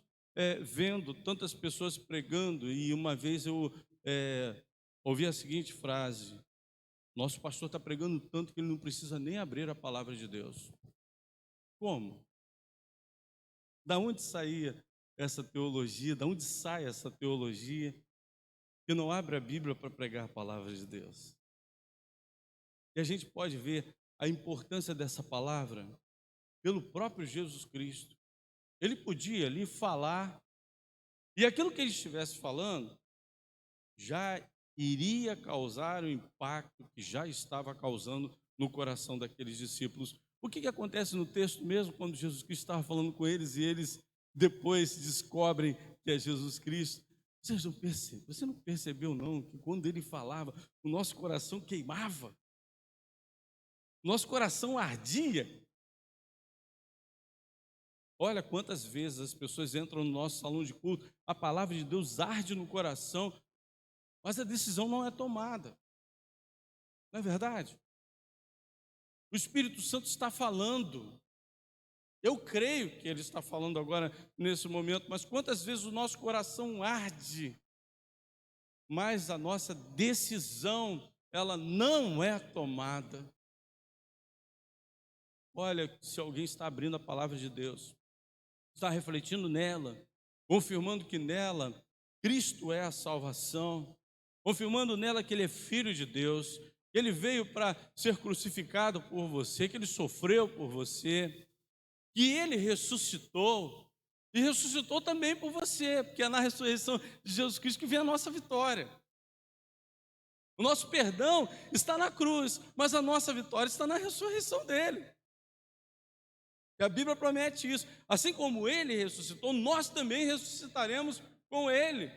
vendo tantas pessoas pregando, e uma vez eu ouvi a seguinte frase: nosso pastor está pregando tanto que ele não precisa nem abrir a palavra de Deus. Como? Da onde saía essa teologia? Da onde sai essa teologia que não abre a Bíblia para pregar a palavra de Deus? E a gente pode ver a importância dessa palavra pelo próprio Jesus Cristo. Ele podia ali falar, e aquilo que ele estivesse falando já iria causar o impacto que já estava causando no coração daqueles discípulos. O que acontece no texto mesmo, quando Jesus Cristo estava falando com eles e eles depois descobrem que é Jesus Cristo? Você não percebeu não, que quando ele falava, o nosso coração queimava, o nosso coração ardia? Olha quantas vezes as pessoas entram no nosso salão de culto, a palavra de Deus arde no coração, mas a decisão não é tomada. Não é verdade? O Espírito Santo está falando. Eu creio que Ele está falando agora, nesse momento, mas quantas vezes o nosso coração arde, mas a nossa decisão, ela não é tomada. Olha, se alguém está abrindo a palavra de Deus, está refletindo nela, confirmando que nela Cristo é a salvação, confirmando nela que Ele é Filho de Deus, que Ele veio para ser crucificado por você, que Ele sofreu por você, que Ele ressuscitou, e ressuscitou também por você, porque é na ressurreição de Jesus Cristo que vem a nossa vitória. O nosso perdão está na cruz, mas a nossa vitória está na ressurreição dEle. E a Bíblia promete isso. Assim como Ele ressuscitou, nós também ressuscitaremos com Ele.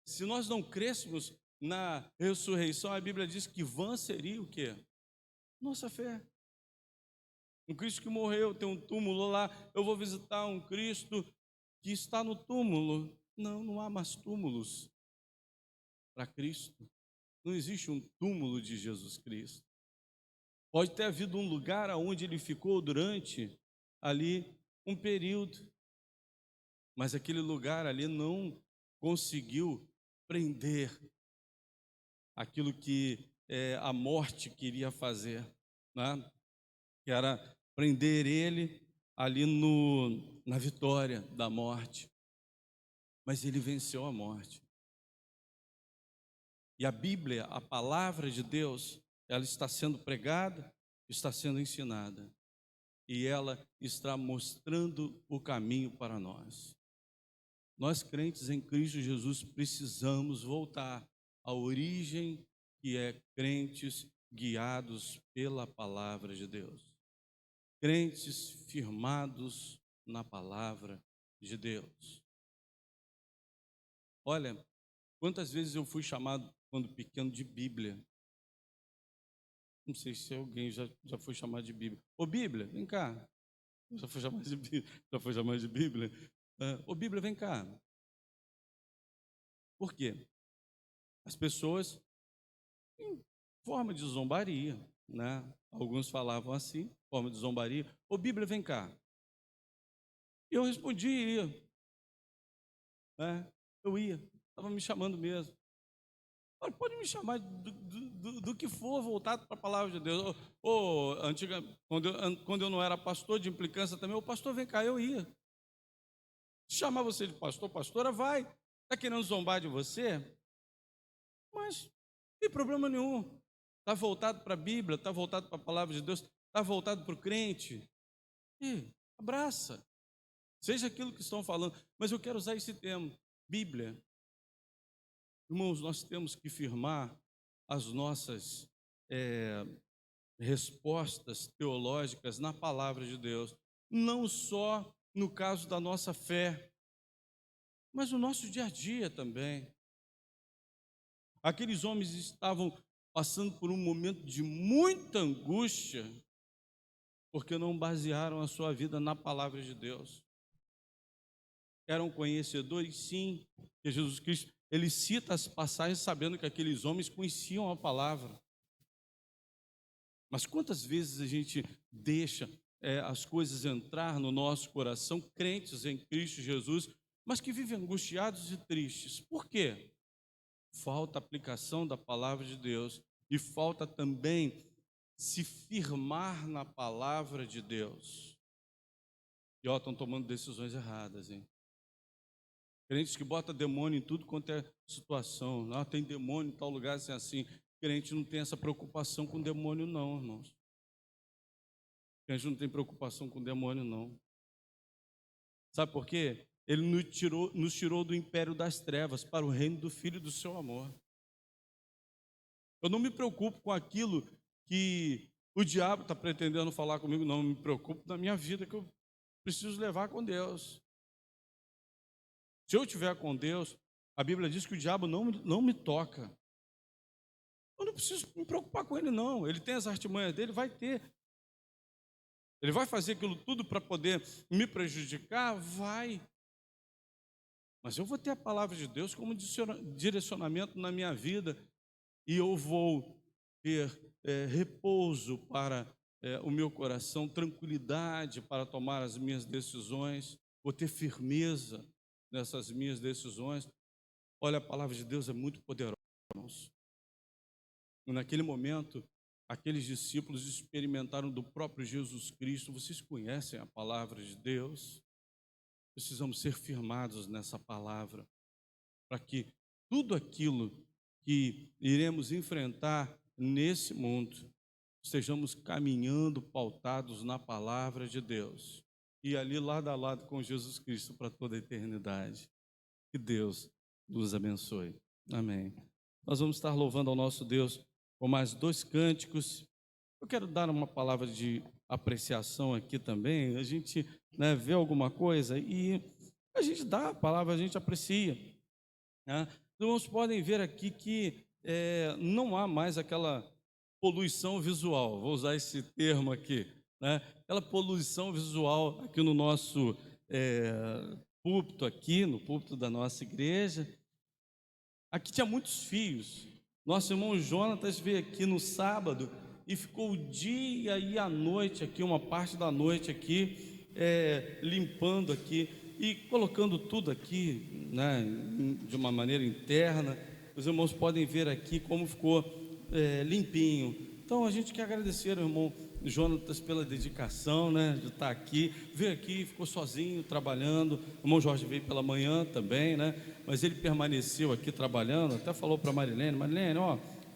Se nós não crêssemos na ressurreição, a Bíblia diz que vã seria o quê? Nossa fé. Um Cristo que morreu, tem um túmulo lá, eu vou visitar um Cristo que está no túmulo. Não, não há mais túmulos para Cristo. Não existe um túmulo de Jesus Cristo. Pode ter havido um lugar onde Ele ficou durante ali um período, mas aquele lugar ali não conseguiu prender aquilo que a morte queria fazer, né? Que era prender Ele ali na vitória da morte. Mas Ele venceu a morte. E a Bíblia, a palavra de Deus, ela está sendo pregada, está sendo ensinada. E ela está mostrando o caminho para nós. Nós, crentes em Cristo Jesus, precisamos voltar à origem, que é crentes guiados pela palavra de Deus. Crentes firmados na palavra de Deus. Olha, quantas vezes eu fui chamado, quando pequeno, de Bíblia. Não sei se alguém já foi chamado de Bíblia. Ô Bíblia, vem cá. Já foi chamado de Bíblia. Já foi chamado de Bíblia. Ô Bíblia, vem cá. Por quê? As pessoas, em forma de zombaria, né? Alguns falavam assim, forma de zombaria. Ô Bíblia, vem cá. E eu respondia, né? Eu ia, estava me chamando mesmo. Pode me chamar do que for voltado para a palavra de Deus. Quando eu não era pastor de implicância também, o pastor, vem cá, eu ia. Se chamar você de pastor, pastora, vai. Está querendo zombar de você? Mas não tem problema nenhum. Está voltado para a Bíblia, está voltado para a palavra de Deus, está voltado para o crente. E abraça. Seja aquilo que estão falando. Mas eu quero usar esse termo, Bíblia. Irmãos, nós temos que firmar as nossas respostas teológicas na palavra de Deus, não só no caso da nossa fé, mas no nosso dia a dia também. Aqueles homens estavam passando por um momento de muita angústia, porque não basearam a sua vida na palavra de Deus. Eram conhecedores, sim, que Jesus Cristo, Ele cita as passagens sabendo que aqueles homens conheciam a palavra. Mas quantas vezes a gente deixa as coisas entrar no nosso coração, crentes em Cristo Jesus, mas que vivem angustiados e tristes. Por quê? Falta aplicação da palavra de Deus e falta também se firmar na palavra de Deus. E estão tomando decisões erradas, hein? Crentes que botam demônio em tudo quanto é situação. Tem demônio em tal lugar, assim. Crente não tem essa preocupação com demônio, não, irmãos. Crente não tem preocupação com demônio, não. Sabe por quê? Ele nos tirou do império das trevas para o reino do Filho do seu amor. Eu não me preocupo com aquilo que o diabo está pretendendo falar comigo, não. Eu me preocupo da minha vida, que eu preciso levar com Deus. Se eu estiver com Deus, a Bíblia diz que o diabo não me toca. Eu não preciso me preocupar com ele, não. Ele tem as artimanhas dele, vai ter. Ele vai fazer aquilo tudo para poder me prejudicar? Vai. mas eu vou ter a palavra de Deus como direcionamento na minha vida, e eu vou ter repouso para o meu coração, tranquilidade para tomar as minhas decisões, vou ter firmeza nessas minhas decisões. Olha, a palavra de Deus é muito poderosa, irmãos. E naquele momento, aqueles discípulos experimentaram do próprio Jesus Cristo. Vocês conhecem a palavra de Deus? Precisamos ser firmados nessa palavra, para que tudo aquilo que iremos enfrentar nesse mundo, estejamos caminhando pautados na palavra de Deus, e ali lado a lado com Jesus Cristo para toda a eternidade. Que Deus nos abençoe. Amém. Nós vamos estar louvando ao nosso Deus com mais 2 cânticos. Eu quero dar uma palavra de apreciação aqui também. A gente vê alguma coisa e a gente dá a palavra, a gente aprecia. Os irmãos podem ver aqui que não há mais aquela poluição visual, vou usar esse termo aqui, aquela poluição visual aqui no nosso púlpito, aqui no púlpito da nossa igreja. Aqui tinha muitos fios. Nosso irmão Jonatas veio aqui no sábado e ficou o dia e a noite aqui, uma parte da noite aqui, limpando aqui e colocando tudo aqui, de uma maneira interna. Os irmãos podem ver aqui como ficou limpinho. Então a gente quer agradecer ao irmão Jonatas pela dedicação, de estar aqui. Veio aqui, ficou sozinho, trabalhando. O irmão Jorge veio pela manhã também, mas ele permaneceu aqui trabalhando. Até falou para Marilene,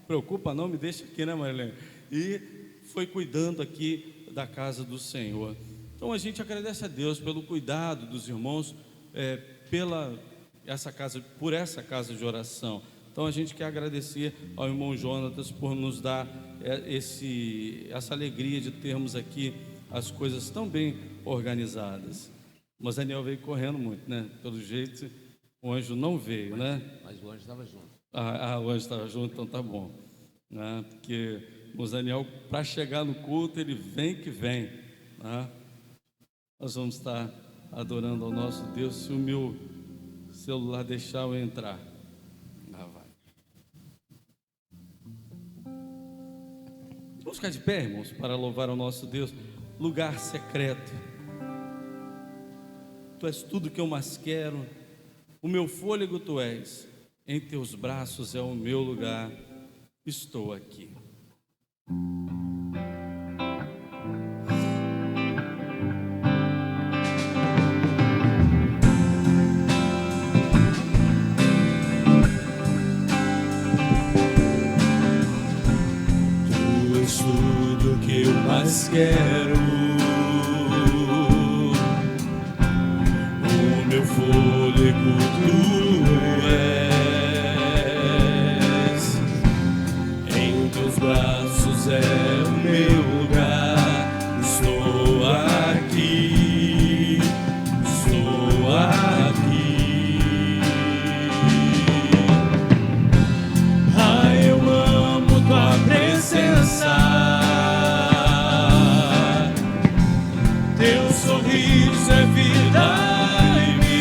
preocupa não, me deixa aqui, Marilene? E foi cuidando aqui da casa do Senhor. Então a gente agradece a Deus pelo cuidado dos irmãos, por essa casa de oração. Então a gente quer agradecer ao irmão Jonatas por nos dar essa alegria de termos aqui as coisas tão bem organizadas. Mas Daniel veio correndo muito, Pelo jeito, o anjo não veio, Mas o anjo estava junto. O anjo estava junto, então tá bom. Porque o Daniel, para chegar no culto, ele vem que vem. Nós vamos estar adorando ao nosso Deus, se o meu celular deixar eu entrar. Vai. Vamos ficar de pé, irmãos, para louvar ao nosso Deus. Lugar secreto. Tu és tudo que eu mais quero, o meu fôlego tu és, em teus braços é o meu lugar, estou aqui. Tu és tudo que eu mais quero, o meu fôlego tu és, em teus braços é o meu lugar, estou aqui, estou aqui. Eu amo tua presença, teu sorriso é vida em mim.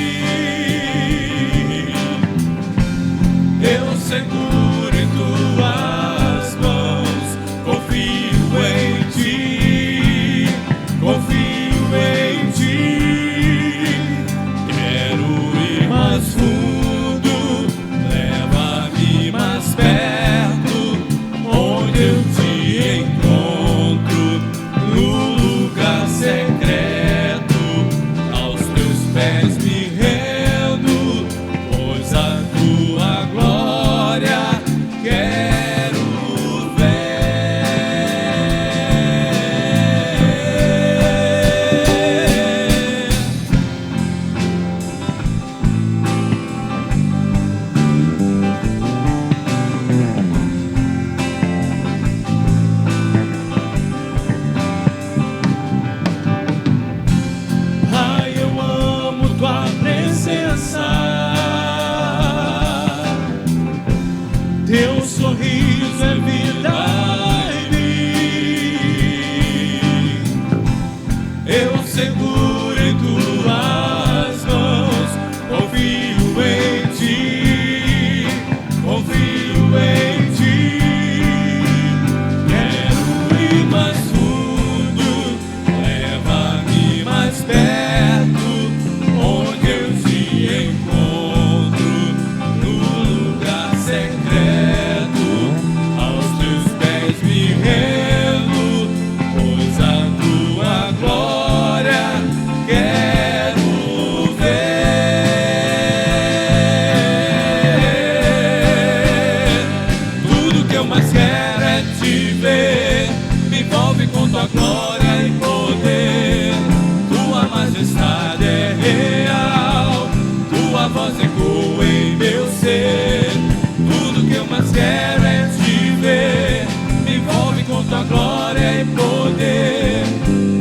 tem poder,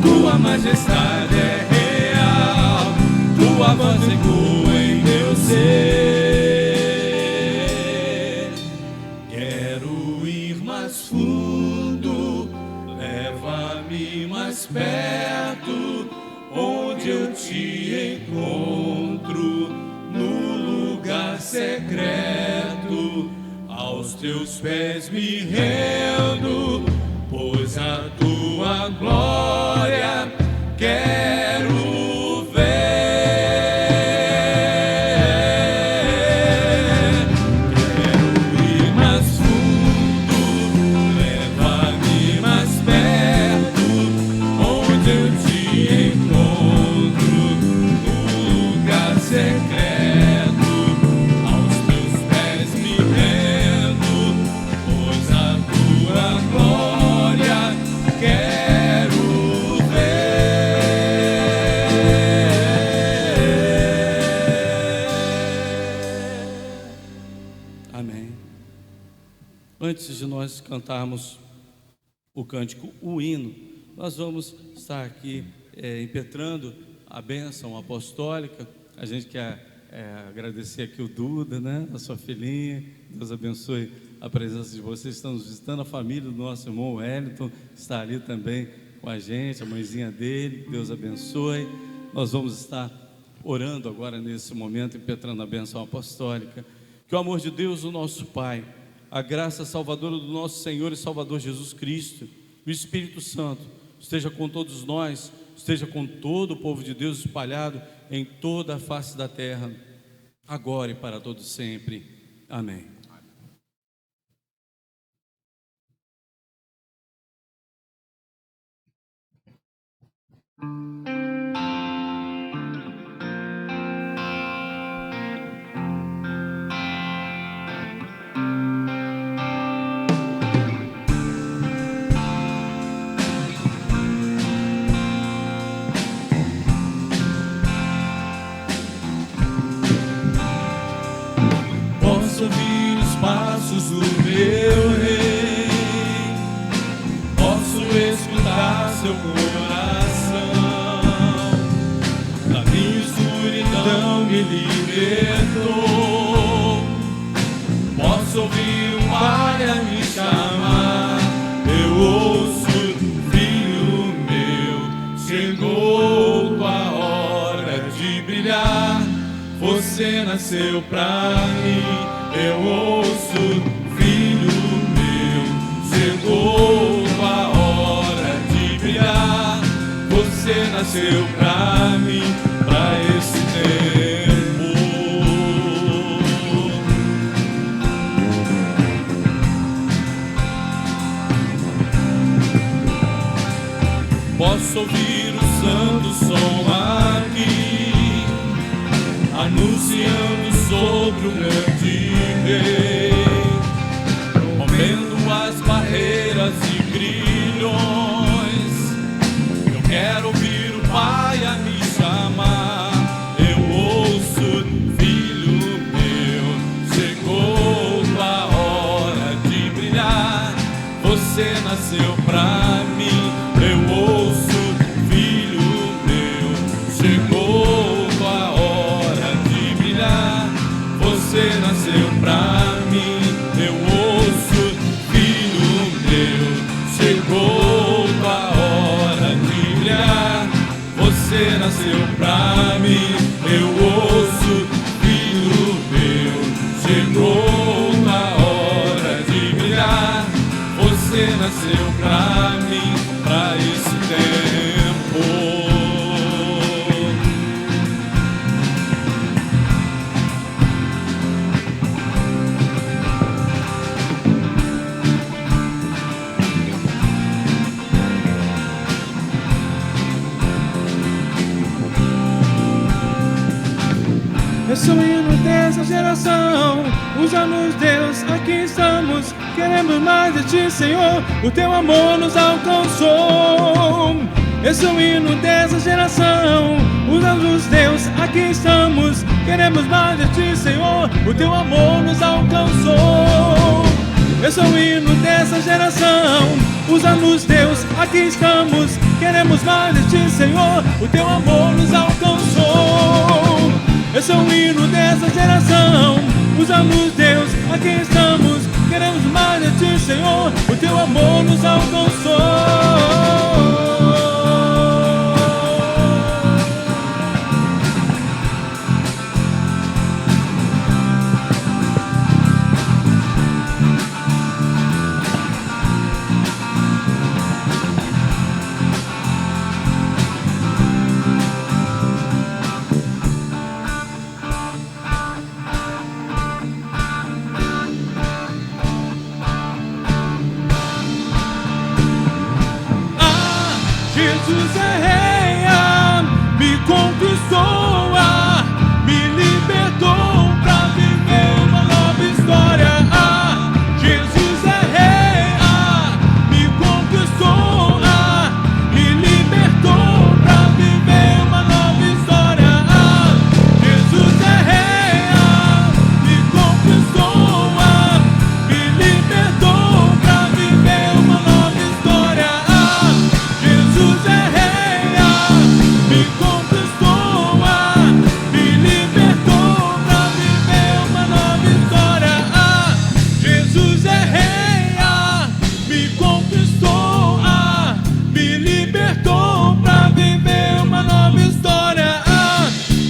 tua majestade é real, tua voz ecoa em meu ser. Quero ir mais fundo, leva-me mais perto, onde eu te encontro, no lugar secreto. Aos teus pés me rendo, pois a tua glória quero ver. Quero ir mais fundo, leva-me mais perto, onde eu te encontro, no lugar secreto. Antes de nós cantarmos o cântico, o hino, nós vamos estar aqui impetrando a bênção apostólica. A gente quer agradecer aqui o Duda, né, a sua filhinha. Deus abençoe a presença de vocês. Estamos visitando a família do nosso irmão Wellington, está ali também com a gente, a mãezinha dele. Deus abençoe. Nós vamos estar orando agora nesse momento, impetrando a bênção apostólica. Que o amor de Deus, o nosso Pai, a graça salvadora do nosso Senhor e Salvador Jesus Cristo, o Espírito Santo, esteja com todos nós, esteja com todo o povo de Deus espalhado em toda a face da terra, agora e para todo sempre. Amém. Ouvir os passos do meu rei, posso escutar seu coração. Da minha escuridão me libertou. Posso ouvir o Pai a me chamar. Eu ouço, filho meu, chegou tua hora de brilhar. Você nasceu pra mim. Eu ouço, filho meu, chegou a hora de brilhar. Você nasceu pra mim, pra esse tempo. Posso ouvir o santo som aqui, anunciando sobre o grande Rei, rompendo as barreiras e grilhões. Eu quero ouvir o Pai a me chamar. Eu ouço, filho meu, chegou a hora de brilhar. Você nasceu pra mim. Eu ouço, filho meu, chegou a hora de brilhar. Você nasceu pra mim. Eu ouço, filho meu, chegou a hora de brilhar. Você nasceu pra mim. Eu ouço, filho meu, chegou a hora de brilhar. Você nasceu pra mim, pra esse tempo. Eu sou o hino dessa geração, usa-nos Deus, aqui estamos, queremos mais de Ti, Senhor, o Teu amor nos alcançou. Eu sou o hino dessa geração, usa-nos Deus, aqui estamos, queremos mais de Ti, Senhor, o Teu amor nos alcançou. Eu sou o hino dessa geração, Usa-nos, Deus, aqui estamos. Queremos mais de ti, Senhor. O teu amor nos alcançou. Esse é o hino dessa geração. Usa-nos, Deus, aqui estamos. Queremos mais de ti, Senhor. O teu amor nos alcançou. Jesus é rei, me conquistou, me libertou pra viver uma nova história. Jesus é rei, me conquistou, me libertou pra viver uma nova história. Jesus é rei, me conquistou, me libertou pra viver uma nova história. Jesus é rei, me conquistou, me libertou pra viver uma nova história. Jesus é rei, me conquistou, me libertou pra viver uma nova história.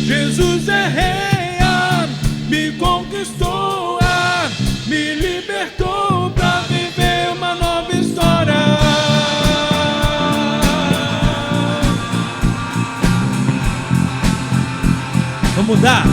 Jesus é rei, me conquistou, me libertou pra viver uma nova história. Vamos mudar.